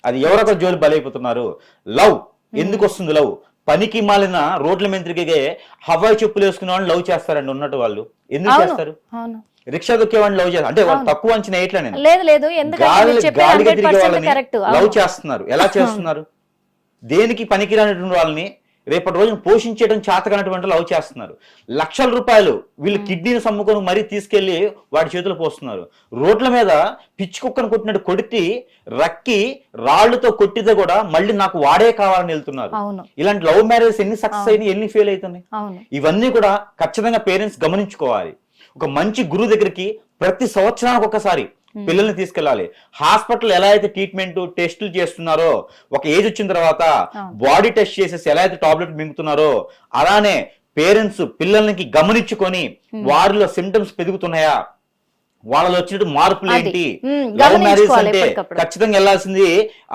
అది ఎవరొకరు జోలి బలైపోతున్నారు. లవ్ ఎందుకు వస్తుంది? లవ్ పనికి మాలిన రోడ్ల మీద తిరిగే హవాయి చెప్పులు వేసుకునే వాళ్ళని లవ్ చేస్తారండి ఉన్నట్టు. వాళ్ళు ఎందుకు చేస్తారు? అవును. రిక్షా దొక్కే వాళ్ళని లవ్ చేస్తారు అంటే వాళ్ళు తక్కువ అంచనా వేయట్లే నేను. లేదు గాలిగా తిరిగే వాళ్ళని కరెక్ట్. లవ్ చేస్తున్నారు. ఎలా చేస్తున్నారు? దేనికి పనికిరానటువంటి వాళ్ళని రేపటి రోజున పోషించడం చేతకనటువంటి లవ్ చేస్తున్నారు. లక్షల రూపాయలు వీళ్ళు కిడ్నీని సమ్ముకొని మరీ తీసుకెళ్లి వాడి చేతులు పోస్తున్నారు. రోడ్ల మీద పిచ్చి కుక్కను కొట్టినట్టు కొడితే రక్కి రాళ్లతో కొట్టితే కూడా మళ్ళీ నాకు వాడే కావాలని వెళ్తున్నారు. ఇలాంటి లవ్ మ్యారేజ్ ఎన్ని సక్సెస్ అయినాయి, ఎన్ని ఫెయిల్ అవుతున్నాయి. ఇవన్నీ కూడా ఖచ్చితంగా పేరెంట్స్ గమనించుకోవాలి. ఒక మంచి గురువు దగ్గరికి ప్రతి సంవత్సరానికి ఒకసారి పిల్లల్ని తీసుకెళ్లాలి. హాస్పిటల్ ఎలా అయితే ట్రీట్మెంట్ టెస్టులు చేస్తున్నారో, ఒక ఏజ్ వచ్చిన తర్వాత బాడీ టెస్ట్ చేసేసి ఎలా అయితే టాబ్లెట్ మింగుతున్నారో, అలానే పేరెంట్స్ పిల్లలకి గమనించుకొని వారిలో సిమ్టమ్స్ పెరుగుతున్నాయా, వాళ్ళలో వచ్చినట్టు మార్పులు ఏంటి. లవ్ మ్యారేజ్ అంటే ఖచ్చితంగా వెళ్లాల్సింది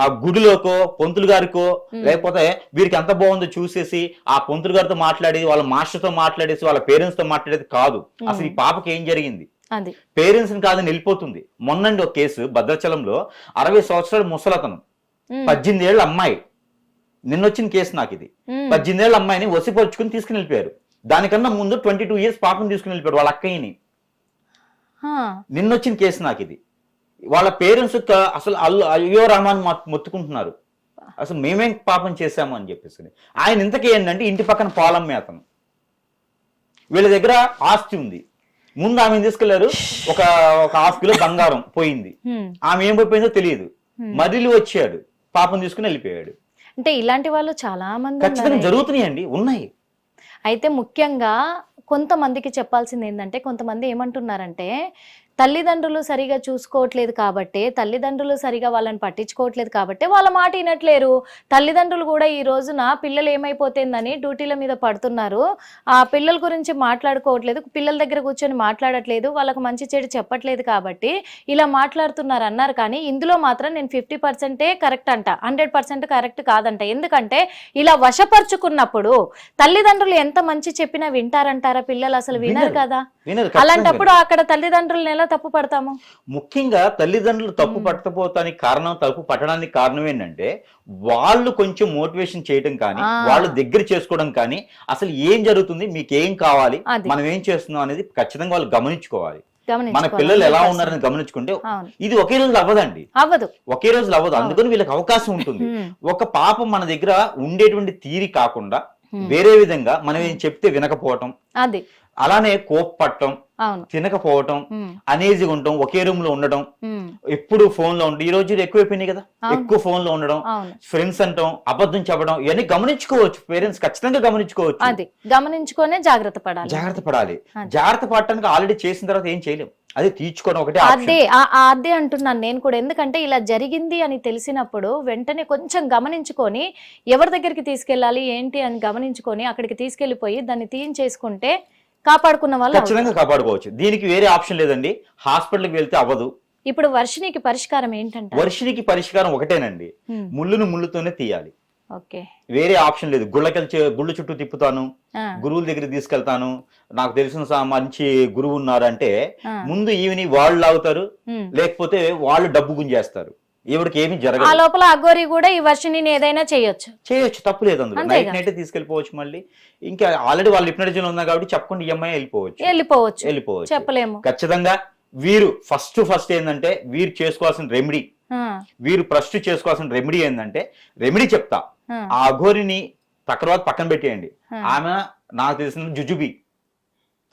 ఆ గుడిలోకో, పొంతులు గారికో, లేకపోతే వీరికి ఎంత బాగుందో చూసేసి ఆ పొంతులు గారితో మాట్లాడి, వాళ్ళ మాస్టర్ తో మాట్లాడేసి, వాళ్ళ పేరెంట్స్ తో మాట్లాడేది కాదు. అసలు ఈ పాపకి ఏం జరిగింది, పేరెంట్స్ ని కాదని వెళ్ళిపోతుంది. మొన్నండి ఒక కేసు భద్రాచలంలో 60 సంవత్సరాల ముసలతను, 18 ఏళ్ల అమ్మాయి, నిన్నొచ్చిన కేసు నాకు ఇది. 18 ఏళ్ల అమ్మాయిని వసిపరుచుకుని తీసుకుని వెళ్ళిపోయారు. దానికన్నా ముందు 22 ఇయర్స్ పాపను తీసుకుని వెళ్ళిపోయారు వాళ్ళ అక్కయ్యని. నిన్నొచ్చిన కేసు నాకు ఇది. వాళ్ళ పేరెంట్స్ అసలు అయ్యో రామాన్ మొత్తుకుంటున్నారు, అసలు మేమేం పాపం చేశాము అని చెప్పేసి. ఆయన ఇంతకీ ఏంటంటే ఇంటి పక్కన పొలం అతను, వీళ్ళ దగ్గర ఆస్తి ఉంది. ముందు ఆమెను తీసుకెళ్లారు, ఒక 1/2 కిలో బంగారం పోయింది. ఆమె ఏం పోయిందో తెలియదు. మరిలు వచ్చాడు, పాపం తీసుకుని వెళ్ళిపోయాడు. అంటే ఇలాంటి వాళ్ళు చాలా మంది ఖచ్చితంగా జరుగుతున్నాయండి, ఉన్నాయి. అయితే ముఖ్యంగా కొంతమందికి చెప్పాల్సింది ఏంటంటే, కొంతమంది ఏమంటున్నారంటే తల్లిదండ్రులు సరిగా చూసుకోవట్లేదు కాబట్టి, తల్లిదండ్రులు సరిగా వాళ్ళని పట్టించుకోవట్లేదు కాబట్టి వాళ్ళ మాట వినట్లేరు. తల్లిదండ్రులు కూడా ఈ రోజున పిల్లలు ఏమైపోతుందని డ్యూటీల మీద పడుతున్నారు, ఆ పిల్లల గురించి మాట్లాడుకోవట్లేదు, పిల్లల దగ్గర కూర్చొని మాట్లాడట్లేదు, వాళ్ళకు మంచి చెడు చెప్పట్లేదు కాబట్టి ఇలా మాట్లాడుతున్నారు అన్నారు. కానీ ఇందులో మాత్రం నేను 50% కరెక్ట్ అంట, 100% కరెక్ట్ కాదంట. ఎందుకంటే ఇలా వశపరుచుకున్నప్పుడు తల్లిదండ్రులు ఎంత మంచి చెప్పినా వింటారంటారా? పిల్లలు అసలు వినరు కదా. అలాంటప్పుడు అక్కడ తల్లిదండ్రులను ఎలా తప్పు పడతాము? ముఖ్యంగా తల్లిదండ్రులు తప్పు పట్టకపోతానికి కారణం, తప్పు పట్టడానికి కారణం ఏంటంటే వాళ్ళు కొంచెం మోటివేషన్ చేయడం కానీ, వాళ్ళు దగ్గర చేసుకోవడం కానీ, అసలు ఏం జరుగుతుంది, మీకేం కావాలి, మనం ఏం చేస్తున్నాం అనేది ఖచ్చితంగా వాళ్ళు గమనించుకోవాలి. మన పిల్లలు ఎలా ఉన్నారని గమనించుకుంటే అవును. ఇది ఒకే రోజులో అవ్వదండి, అవ్వదు. ఒకే రోజులో అవ్వదు. అందుకని వీళ్ళకి అవకాశం ఉంటుంది. ఒక పాప మన దగ్గర ఉండేటువంటి తీరి కాకుండా వేరే విధంగా మనం ఏం చెప్తే వినకపోవటం, అది అలానే కోప్పట్టం, అవును, తినకపోవటం, అనేజీగా ఉండటం, ఒకే రూమ్ లో ఉండడం, ఎప్పుడు ఫోన్ లో ఉండడం. ఈ రోజు ఎక్కువైపోయినాయి కదా, ఎక్కువ ఫోన్ లో ఉండడం, అవును. ఫ్రెండ్స్ అంటాం, అబద్ధం చెప్పడం, ఇవన్నీ గమనించుకోవచ్చు. పేరెంట్స్ ఖచ్చితంగా గమనించుకోవచ్చు. అది గమనించుకునే జాగ్రత్త పడాలి. జాగ్రత్త పడాలి. జాగ్రత్త పడటానికి ఆల్రెడీ చేసిన తర్వాత ఏం చేయలేం, అదే తీర్చుకోవడం ఒకటే అదే అదే అంటున్నాను నేను కూడా. ఎందుకంటే ఇలా జరిగింది అని తెలిసినప్పుడు వెంటనే కొంచెం గమనించుకొని ఎవరి దగ్గరికి తీసుకెళ్ళాలి ఏంటి అని గమనించుకొని అక్కడికి తీసుకెళ్లిపోయి దాన్ని తీయించేసుకుంటే కాపాడుకున్న వాళ్ళు ఖచ్చితంగా కాపాడుకోవచ్చు. దీనికి వేరే ఆప్షన్ లేదండి. హాస్పిటల్కి వెళ్తే అవ్వదు. ఇప్పుడు వర్షినికి పరిష్కారం ఏంటంటే, వర్షినికి పరిష్కారం ఒకటేనండి, ముళ్ళును ముళ్ళుతోనే తీయాలి. ఓకే, వేరే ఆప్షన్ లేదు. గుళ్ళ చుట్టూ తిప్పుతాను, గురువుల దగ్గర తీసుకెళ్తాను, నాకు తెలిసిన మంచి గురువు ఉన్నారంటే ముందు ఈవిని వాళ్ళు లాగుతారు, లేకపోతే వాళ్ళు డబ్బు గుంజేస్తారు. ఎవరికి ఏమి జరగదు. ఆ లోపల అఘోరి కూడా ఈ వర్షిని ఏదైనా చేయొచ్చు, తప్పు లేదు అందులో. నైట్ నైట్ తీసుకెళ్ళిపోవచ్చు. మళ్ళీ ఇంకా ఆల్రెడీ వాళ్ళు హిప్నటిజం ఉన్నా కాబట్టి చెప్పకుండా ఈఎంఐ వెళ్ళిపోవచ్చు. చెప్పలేము. ఖచ్చితంగా వీరు ఫస్ట్ ఏంటంటే వీరు చేసుకోవాల్సిన రెమెడీ, వీరు ఫస్ట్ చేసుకోవాల్సిన రెమెడీ ఏంటంటే, రెమెడీ చెప్తా. ఆ అఘోరిని తర్వాత పక్కన పెట్టేయండి. ఆమె నాకు తెలిసిన జుజుబి,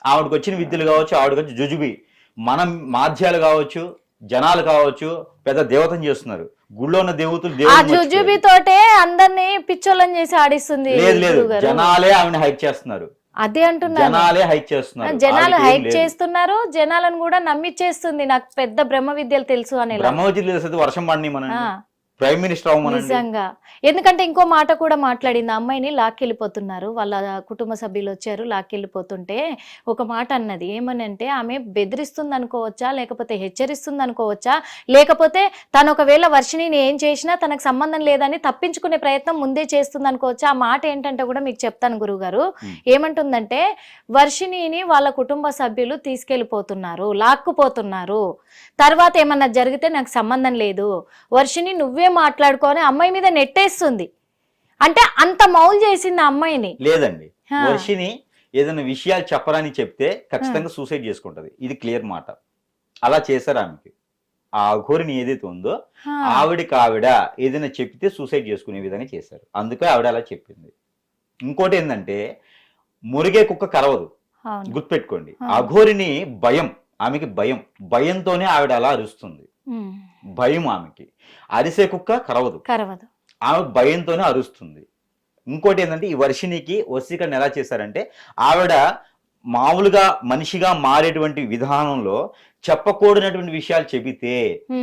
ఆవిడకి వచ్చిన విద్యలు కావచ్చు, ఆవిడకి వచ్చి జుజుబి. మనం మాధ్యాలు కావచ్చు, జనాలు కావచ్చు, పెద్ద దేవతను చేస్తున్నారు. గుళ్ళో ఉన్న జుజుబి తోటే అందరినీ పిచ్చోళ్ళని చేసి ఆడిస్తుంది. లేదు, జనాలే ఆమెను హైక్ చేస్తున్నారు. అదే అంటున్నారు, జనాలే హైక్ చేస్తున్నారు. జనాలు హైక్ చేస్తున్నారు, జనాలను కూడా నమ్మిచ్చేస్తుంది. నాకు పెద్ద బ్రహ్మ విద్యలు తెలుసు అని. బ్రహ్మ విద్యలు తెలిసి వర్షం పడి మనం ప్రైమ్ మినిస్టర్ నిజంగా. ఎందుకంటే ఇంకో మాట కూడా మాట్లాడింది, అమ్మాయిని లాక్కెళ్ళిపోతున్నారు, వాళ్ళ కుటుంబ సభ్యులు వచ్చారు లాక్కెళ్ళిపోతుంటే ఒక మాట అన్నది. ఏమని అంటే, ఆమె బెదిరిస్తుంది అనుకోవచ్చా, లేకపోతే హెచ్చరిస్తుంది అనుకోవచ్చా, లేకపోతే తను ఒకవేళ వర్షిణిని ఏం చేసినా తనకు సంబంధం లేదని తప్పించుకునే ప్రయత్నం ముందే చేస్తుంది అనుకోవచ్చా. ఆ మాట ఏంటంటే కూడా మీకు చెప్తాను గురువుగారు. ఏమంటుందంటే, వర్షిణిని వాళ్ళ కుటుంబ సభ్యులు తీసుకెళ్ళిపోతున్నారు, లాక్కుపోతున్నారు, తర్వాత ఏమన్నా జరిగితే నాకు సంబంధం లేదు, వర్షిణి నువ్వే మాట్లాడుకొని అమ్మాయి మీద నెట్టేస్తుంది. అంటే అంత మౌల్ చేసింది అమ్మాయిని. లేదండి, వర్షిని ఏదైనా విషయాలు చెప్పరని చెప్తే ఖచ్చితంగా సూసైడ్ చేసుకుంటది. ఇది క్లియర్ మాట. అలా చేశారు ఆమెకి. ఆ అఘోరిని ఏదైతే ఉందో ఆవిడకి ఆవిడ ఏదైనా చెప్తే సూసైడ్ చేసుకునే విధంగా చేశారు. అందుకే ఆవిడ అలా చెప్పింది. ఇంకోటి ఏంటంటే, మురిగే కుక్క కరవదు, గుర్తుపెట్టుకోండి. అఘోరిని భయం, ఆమెకి భయంతోనే ఆవిడ అలా అరుస్తుంది. భయం ఆమెకి. అరిసే కుక్క కరవదు, ఆమె భయంతోనే అరుస్తుంది. ఇంకోటి ఏంటంటే, ఈ వర్షినికి వశీకరణ ఎలా చేశారంటే, ఆవిడ మామూలుగా మనిషిగా మారేటువంటి విధానంలో చెప్పకూడనటువంటి విషయాలు చెబితే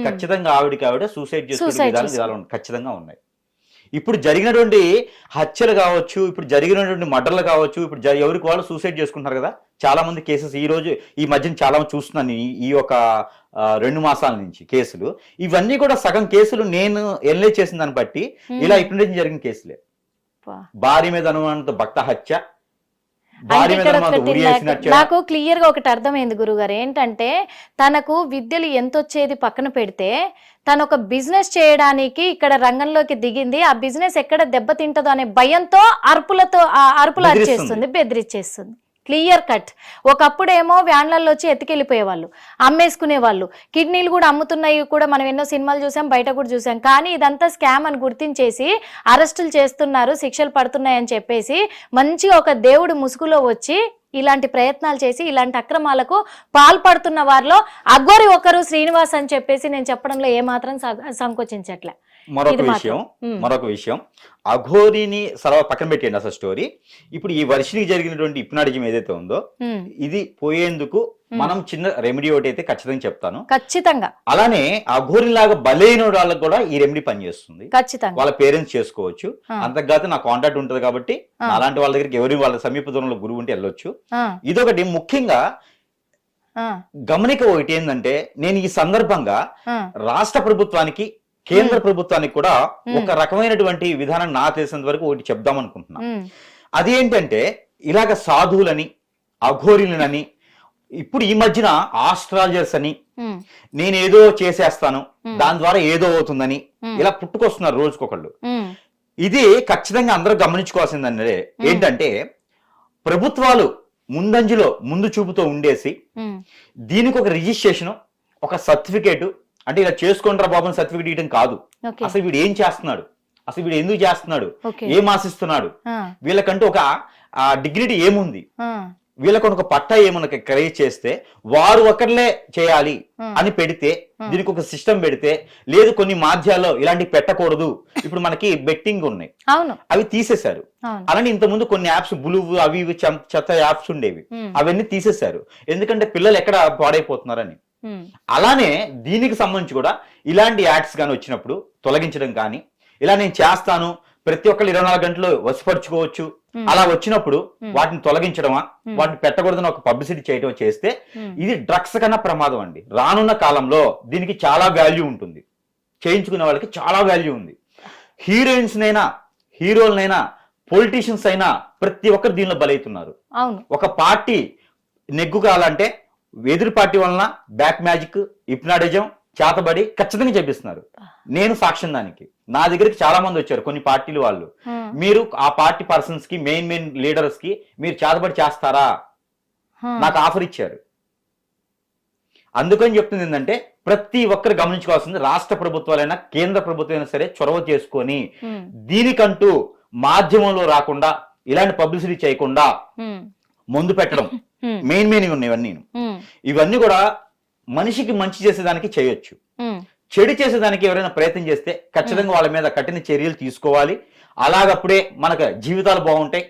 ఖచ్చితంగా ఆవిడ సూసైడ్ చేసుకునే విధానం ఖచ్చితంగా ఉన్నాయి. ఇప్పుడు జరిగినటువంటి హత్యలు కావచ్చు, ఇప్పుడు జరిగినటువంటి మర్డర్లు కావచ్చు, ఇప్పుడు ఎవరికి వాళ్ళు సూసైడ్ చేసుకుంటున్నారు కదా. చాలా మంది కేసెస్ ఈ మధ్యన చాలా మంది చూస్తున్నాను. ఈ ఒక 2 మాసాల నుంచి కేసులు, ఇవన్నీ కూడా సగం కేసులు నేను ఎన్లైజ్ చేసిన దాన్ని బట్టి ఇలా హిప్నటిజం జరిగిన కేసులే. భార్య మీద అనుమానంతో భక్త హత్య, నాకు క్లియర్ గా ఒకటి అర్థమైంది గురుగారు. ఏంటంటే, తనకు విద్యలు ఎంత వచ్చేది పక్కన పెడితే, తను ఒక బిజినెస్ చేయడానికి ఇక్కడ రంగంలోకి దిగింది. ఆ బిజినెస్ ఎక్కడ దెబ్బతింటదో అనే భయంతో అరుపులు అరిచేస్తుంది, బెదిరించేస్తుంది. Clear cut. ఒకప్పుడేమో వ్యాన్లలో వచ్చి ఎత్తుకెళ్ళిపోయేవాళ్ళు, అమ్మేసుకునేవాళ్ళు, కిడ్నీలు కూడా అమ్ముతున్నాయి కూడా మనం ఎన్నో సినిమాలు చూసాం, బయట కూడా చూసాం. కానీ ఇదంతా స్కామ్ అని గుర్తించేసి అరెస్టులు చేస్తున్నారు, శిక్షలు పడుతున్నాయని చెప్పేసి మంచిగా ఒక దేవుడు ముసుగులో వచ్చి ఇలాంటి ప్రయత్నాలు చేసి ఇలాంటి అక్రమాలకు పాల్పడుతున్న వారిలో అఘోరి ఒకరు శ్రీనివాస్ అని చెప్పేసి నేను చెప్పడంలో ఏమాత్రం సంకోచించట్లే. మరొక విషయం, అఘోరిని పక్కన పెట్టండి అసలు స్టోరీ. ఇప్పుడు ఈ వర్షినికి జరిగినటువంటి హిప్నాటిజం ఏదైతే ఉందో, ఇది పోయేందుకు మనం చిన్న రెమెడీ ఒకటి అయితే ఖచ్చితంగా చెప్తాను. ఖచ్చితంగా. అలానే అఘోరి లాగా బలైన వాళ్ళకి కూడా ఈ రెమెడీ పనిచేస్తుంది. ఖచ్చితంగా వాళ్ళ పేరెంట్స్ చేసుకోవచ్చు. అంతకుగాదు నా కాంటాక్ట్ ఉంటది కాబట్టి అలాంటి వాళ్ళ దగ్గరికి వాళ్ళ సమీప దూరంలో గురువు ఉంటే వెళ్ళొచ్చు. ఇదొకటి. ముఖ్యంగా గమనిక ఒకటి ఏంటంటే, నేను ఈ సందర్భంగా రాష్ట్ర ప్రభుత్వానికి, కేంద్ర ప్రభుత్వానికి కూడా ఒక రకమైనటువంటి విధానం నా తెలిసినంత వరకు ఒకటి చెప్దాం అనుకుంటున్నా. అది ఏంటంటే, ఇలాగ సాధువులని, అఘోరిలని, ఇప్పుడు ఈ మధ్యన ఆస్ట్రాలజర్స్ అని, నేనేదో చేసేస్తాను దాని ద్వారా ఏదో అవుతుందని ఇలా పుట్టుకొస్తున్నారు రోజుకొకళ్ళు. ఇది ఖచ్చితంగా అందరూ గమనించుకోవాల్సిందంటే ఏంటంటే, ప్రభుత్వాలు ముందంజలో ముందు చూపుతో ఉండేసి దీనికి ఒక రిజిస్ట్రేషన్, ఒక సర్టిఫికేట్, అంటే ఇలా చేసుకుంటారా బాబు సర్టిఫికేట్ ఇవ్వడం కాదు. అసలు వీడు ఏం చేస్తున్నాడు, అసలు వీడు ఎందుకు చేస్తున్నాడు, ఏం ఆశిస్తున్నాడు, వీళ్ళకంటూ ఒక డిగ్నిటీ ఏముంది, వీళ్ళకు ఒక పట్టా ఏమన్నా క్రియేట్ చేస్తే వారు ఒకరిలే చేయాలి అని పెడితే, దీనికి ఒక సిస్టమ్ పెడితే, లేదు కొన్ని మాధ్యాల్లో ఇలాంటివి పెట్టకూడదు. ఇప్పుడు మనకి బెట్టింగ్ ఉన్నాయి, అవి తీసేశారు. అలానే ఇంతకుముందు కొన్ని యాప్స్ బులువు అవి ఇవి చెత్త యాప్స్ ఉండేవి, అవన్నీ తీసేశారు. ఎందుకంటే పిల్లలు ఎక్కడ పాడైపోతున్నారని. అలానే దీనికి సంబంధించి కూడా ఇలాంటి యాడ్స్ కానీ వచ్చినప్పుడు తొలగించడం కానీ, ఇలా నేను చేస్తాను ప్రతి ఒక్కరు 24 గంటలు వశపరుచుకోవచ్చు అలా వచ్చినప్పుడు వాటిని తొలగించడమా, వాటిని పెట్టకూడదని ఒక పబ్లిసిటీ చేయడం చేస్తే ఇది డ్రగ్స్ కన్నా ప్రమాదం అండి. రానున్న కాలంలో దీనికి చాలా వాల్యూ ఉంటుంది, చేయించుకునే వాళ్ళకి చాలా వాల్యూ ఉంది. హీరోయిన్స్ నైనా, హీరోలనైనా, పొలిటీషియన్స్ అయినా ప్రతి ఒక్కరు దీనిలో బలవుతున్నారు. ఒక పార్టీ నెగ్గు కావాలంటే ఎదురు పార్టీ వలన బ్యాక్ మ్యాజిక్, హిప్నాటిజం, చేతబడి ఖచ్చితంగా చేపిస్తున్నారు. నేను సాక్ష్యం దానికి. నా దగ్గరికి చాలా మంది వచ్చారు కొన్ని పార్టీలు వాళ్ళు, మీరు ఆ పార్టీ పర్సన్స్ కి మెయిన్ లీడర్స్ కి మీరు చేతబడి చేస్తారా, నాకు ఆఫర్ ఇచ్చారు. అందుకని చెప్తుంది ఏంటంటే ప్రతి ఒక్కరు గమనించుకోవాల్సింది, రాష్ట్ర ప్రభుత్వాలైనా కేంద్ర ప్రభుత్వం సరే చొరవ చేసుకొని దీనికంటూ మాధ్యమంలో రాకుండా, ఇలాంటి పబ్లిసిటీ చేయకుండా ముందు పెట్టడం మెయిన్ ఉన్నాయి. ఇవన్నీ కూడా మనిషికి మంచి చేసేదానికి చేయొచ్చు, చెడు చేసేదానికి ఎవరైనా ప్రయత్నం చేస్తే ఖచ్చితంగా వాళ్ళ మీద కఠిన చర్యలు తీసుకోవాలి. అలాగప్పుడే మనకు జీవితాలు బాగుంటాయి,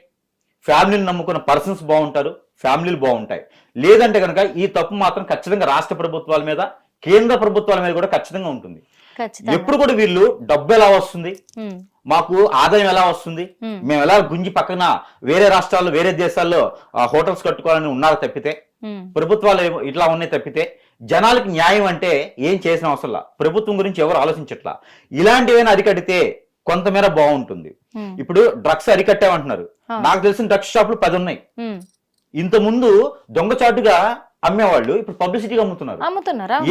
ఫ్యామిలీని నమ్ముకున్న పర్సన్స్ బాగుంటారు, ఫ్యామిలీలు బాగుంటాయి. లేదంటే కనుక ఈ తప్పు మాత్రం ఖచ్చితంగా రాష్ట్ర ప్రభుత్వాల మీద, కేంద్ర ప్రభుత్వాల మీద కూడా ఖచ్చితంగా ఉంటుంది. ఎప్పుడు కూడా వీళ్ళు డబ్బు ఎలా వస్తుంది, మాకు ఆదాయం ఎలా వస్తుంది, మేము ఎలా గుంజి పక్కన వేరే రాష్ట్రాల్లో వేరే దేశాల్లో హోటల్స్ కట్టుకోవాలని ఉన్నారు తప్పితే, ప్రభుత్వాలు ఇట్లా ఉన్నాయి తప్పితే, జనాలకి న్యాయం అంటే ఏం చేసిన అవసరంలా, ప్రభుత్వం గురించి ఎవరు ఆలోచించట్లా. ఇలాంటివైనా అరికడితే కొంతమేర బాగుంటుంది. ఇప్పుడు డ్రగ్స్ అరికట్టామంటున్నారు, నాకు తెలిసిన డ్రగ్స్ షాపులు 10 ఉన్నాయి. ఇంత ముందు దొంగచాటుగా అమ్మేవాళ్ళు ఇప్పుడు పబ్లిసిటీగా అమ్ముతున్నారు.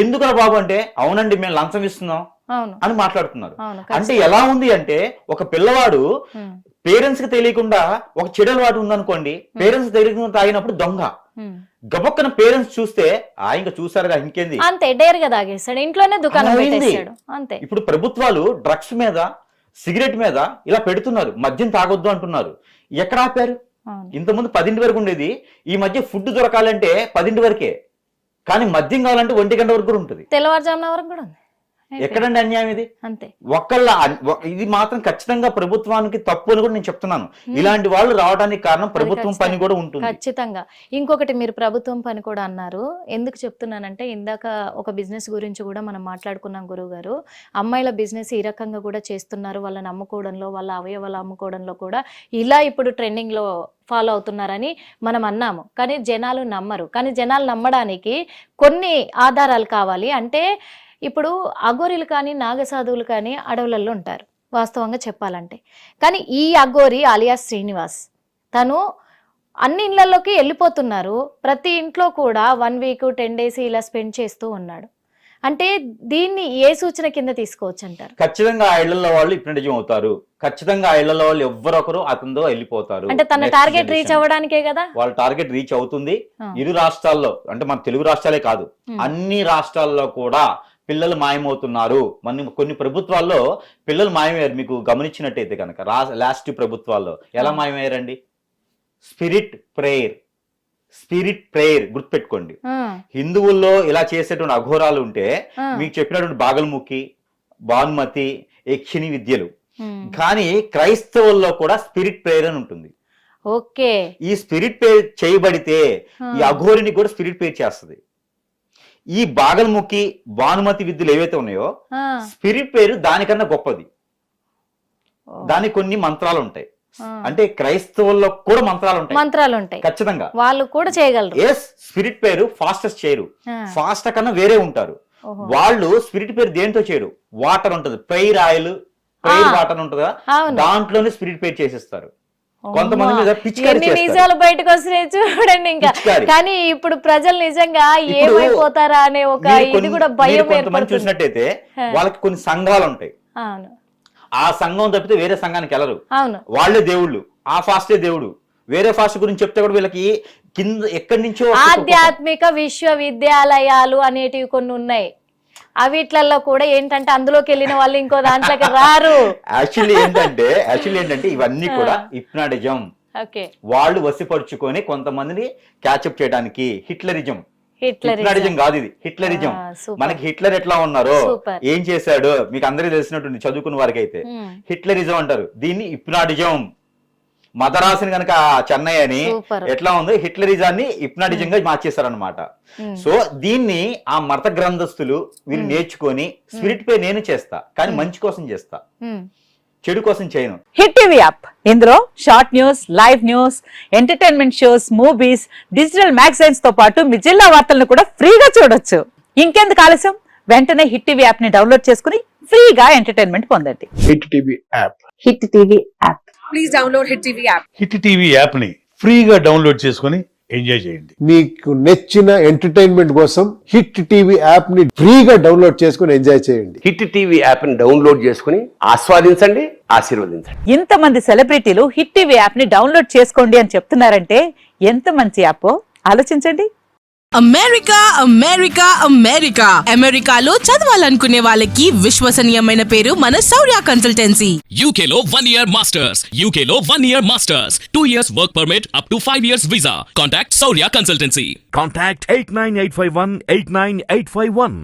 ఎందుకరా బాబు అంటే, అవునండి మేము లంచం ఇస్తున్నాం అని మాట్లాడుతున్నారు. అంటే ఎలా ఉంది అంటే, ఒక పిల్లవాడు పేరెంట్స్ కి తెలియకుండా ఒక చెడు అలవాటు ఉందనుకోండి, పేరెంట్స్ తెలియకుండా తాగినప్పుడు దొంగ, గబక్కన పేరెంట్స్ చూస్తే ఇంకా చూసారుగా ఇంకేంది అంతే డేర్గా తాగేస్తాడు, ఇంట్లోనే దుకాణం పెట్టేస్తాడు అంతే. ఇప్పుడు ప్రభుత్వాలు డ్రగ్స్ మీద, సిగరెట్ మీద ఇలా పెడుతున్నారు, మద్యం తాగొద్దు అంటున్నారు. ఎక్కడ ఆపారు? ఇంతకుముందు 10 వరకు ఉండేది, ఈ మధ్య ఫుడ్ దొరకాలంటే 10 వరకే, కానీ మద్యం కావాలంటే 1 గంట వరకు కూడా ఉంటుంది, తెల్లవారుజామున వరకు కూడా ఉంది. ఎక్కడండి అన్యాయం ఇది? అంతే. ఇది మాత్రం ఖచ్చితంగా ప్రభుత్వానికి తప్పు అని కూడా నేను చెప్తున్నాను. ఇలాంటి వాళ్ళు రావడానికి కారణం ప్రభుత్వం పని కూడా ఉంటుంది ఖచ్చితంగా. ఇంకొకటి, మీరు ప్రభుత్వం పని కూడా అన్నారు, ఎందుకు చెప్తున్నానంటే ఇందాక ఒక బిజినెస్ గురించి కూడా మనం మాట్లాడుకున్నాం గురువు గారు. అమ్మాయిల బిజినెస్ ఈ రకంగా కూడా చేస్తున్నారు, వాళ్ళని అమ్ముకోవడంలో, వాళ్ళ అవయవాలు అమ్ముకోవడంలో కూడా ఇలా ఇప్పుడు ట్రెండింగ్ లో ఫాలో అవుతున్నారని మనం అన్నాము. కానీ జనాలు నమ్మరు. కానీ జనాలు నమ్మడానికి కొన్ని ఆధారాలు కావాలి. అంటే ఇప్పుడు అఘోరీలు కానీ నాగసాధువులు కానీ అడవులలో ఉంటారు వాస్తవంగా చెప్పాలంటే. కానీ ఈ అఘోరి అలియాస్ శ్రీనివాస్ తను అన్ని ఇళ్లలోకి వెళ్ళిపోతున్నారు, ప్రతి ఇంట్లో కూడా 1 వీక్ 10 డేస్ ఇలా స్పెండ్ చేస్తూ ఉన్నాడు. అంటే దీన్ని ఏ సూచన కింద తీసుకోవచ్చు అంటారు? ఖచ్చితంగా ఆ ఇళ్లలో వాళ్ళు హిప్నటిజం అవుతారు, ఖచ్చితంగా ఆ ఇళ్లలో వాళ్ళు ఎవ్వరొకరు అతనితో వెళ్ళిపోతారు. అంటే తన టార్గెట్ రీచ్ అవ్వడానికే కదా, వాళ్ళ టార్గెట్ రీచ్ అవుతుంది. ఇరు రాష్ట్రాల్లో, అంటే మన తెలుగు రాష్ట్రాలే కాదు అన్ని రాష్ట్రాల్లో కూడా పిల్లలు మాయమవుతున్నారు. కొన్ని ప్రభుత్వాల్లో పిల్లలు మాయమయ్యారు. మీకు గమనించినట్టయితే కనుక లాస్ట్ ప్రభుత్వాల్లో ఎలా మాయమయ్యారండి? స్పిరిట్ ప్రేయర్ గుర్తుపెట్టుకోండి. హిందువుల్లో ఇలా చేసేటువంటి అఘోరాలు ఉంటే మీకు చెప్పినటువంటి బాగల్ముఖి, భానుమతి, యక్షిణి విద్యలు. కానీ క్రైస్తవుల్లో కూడా స్పిరిట్ ప్రేయర్ అని ఉంటుంది. ఓకే, ఈ స్పిరిట్ ప్రేయర్ చేయబడితే ఈ అఘోరిని కూడా స్పిరిట్ ప్రేయర్ చేస్తుంది. ఈ బాగల్ముఖి, భానుమతి విద్యలు ఏవైతే ఉన్నాయో స్పిరిట్ పేరు దానికన్నా గొప్పది. దానికి కొన్ని మంత్రాలు ఉంటాయి. అంటే క్రైస్తవుల్లో కూడా మంత్రాలు ఉంటాయి ఖచ్చితంగా, వాళ్ళు కూడా చేయగలరు. ఎస్, స్పిరిట్ పేరు ఫాస్టెస్ట్ చేయరు, ఫాస్ట్ కన్నా వేరే ఉంటారు వాళ్ళు. స్పిరిట్ పేరు దేంతో చేయరు, వాటర్ ఉంటది, ప్రేయర్ ఆయిల్, ప్రేయర్ వాటర్ ఉంటదా, దాంట్లోనే స్పిరిట్ పేరు చేసేస్తారు. కొంతమంది మీద నిజాలు బయటకు వస్తున్నాయి చూడండి ఇంకా. కానీ ఇప్పుడు ప్రజలు నిజంగా ఏమైపోతారా అనే ఒక ఇది కూడా భయం కొంతమంది చూసినట్టయితే వాళ్ళకి కొన్ని సంఘాలు ఉంటాయి, ఆ సంఘం తప్పితే వేరే సంఘానికి వెళ్ళరు, వాళ్ళే దేవుళ్ళు, ఆ ఫాస్టే దేవుడు. వేరే ఫాస్ట్ గురించి చెప్తే కూడా వీళ్ళకి కింద ఎక్కడి నుంచో వస్తుంది. ఆధ్యాత్మిక విశ్వవిద్యాలయాలు అనేటివి కొన్ని ఉన్నాయి. అవిట్లలో కూడా ఏంటంటే అందులోకి వెళ్ళిన వాళ్ళు ఇంకో దాంట్లోకి రారు. యాక్చువల్లీ ఏంటంటే ఇవన్నీ కూడా హిప్నాటిజం. ఓకే, వాళ్ళు వసిపరుచుకొని కొంతమందిని క్యాచప్ చేయడానికి. హిట్లరిజం కాదు ఇది, హిట్లరిజం. మనకి హిట్లర్ ఎట్లా ఉన్నారో, ఏం చేశాడు మీకు అందరికీ తెలిసినట్టు చదువుకున్న వారికి అయితే హిట్లరిజం అంటారు. దీన్ని హిప్నాటిజం. మదరాసుని కనుక చెన్నై అని ఎట్లా ఉందో హిట్లరిజాన్ని హిప్నాటిజం గా మార్చేశారనమాట. సో దీన్ని ఆ మత గ్రంథస్తులు వీళ్ళు నేర్చుకొని స్పిరిట్ పై నేను చేస్తా, కానీ మంచి కోసం చేస్తా, చెడు కోసం చేయను. హిట్ టీవీ యాప్, ఇందులో short news, live news, entertainment shows, movies, digital magazines తో పాటు మీ జిల్లా వార్తలను కూడా ఫ్రీగా చూడొచ్చు. ఇంకెందుకు ఆలస్యం, వెంటనే హిట్ టీవీ యాప్ ని డౌన్లోడ్ చేసుకుని ఫ్రీగా ఎంటర్టైన్మెంట్ పొందండి. Hit TV app. Hit TV app. Please download hit TV app. Hit TV app ని ఫ్రీగా డౌన్లోడ్ చేసుకుని ఎంజాయ్ చేయండి. మీకు నచ్చిన ఎంటర్టైన్మెంట్ కోసం హిట్ టీవీ యాప్ ని ఫ్రీగా డౌన్లోడ్ చేసుకుని ఎంజాయ్ చేయండి. హిట్ టీవీ యాప్ ని డౌన్లోడ్ చేసుకుని ఆస్వాదించండి, ఆశీర్వదించండి. ఇంతమంది సెలబ్రిటీలు హిట్ టీవీ యాప్ ని డౌన్లోడ్ చేసుకోండి అని చెప్తున్నారంటే ఎంత మంచి యాప్ ఆలోచించండి. అమెరికా అమెరికాలో చదవాలనుకునే వాళ్ళకి విశ్వసనీయమైన పేరు మన శౌర్య కన్సల్టెన్సీ. UK లో 1 year masters. UK లో 1 year masters. 2 years work permit up to 5 years visa. Contact Saurya Consultancy. Contact 89851 89851.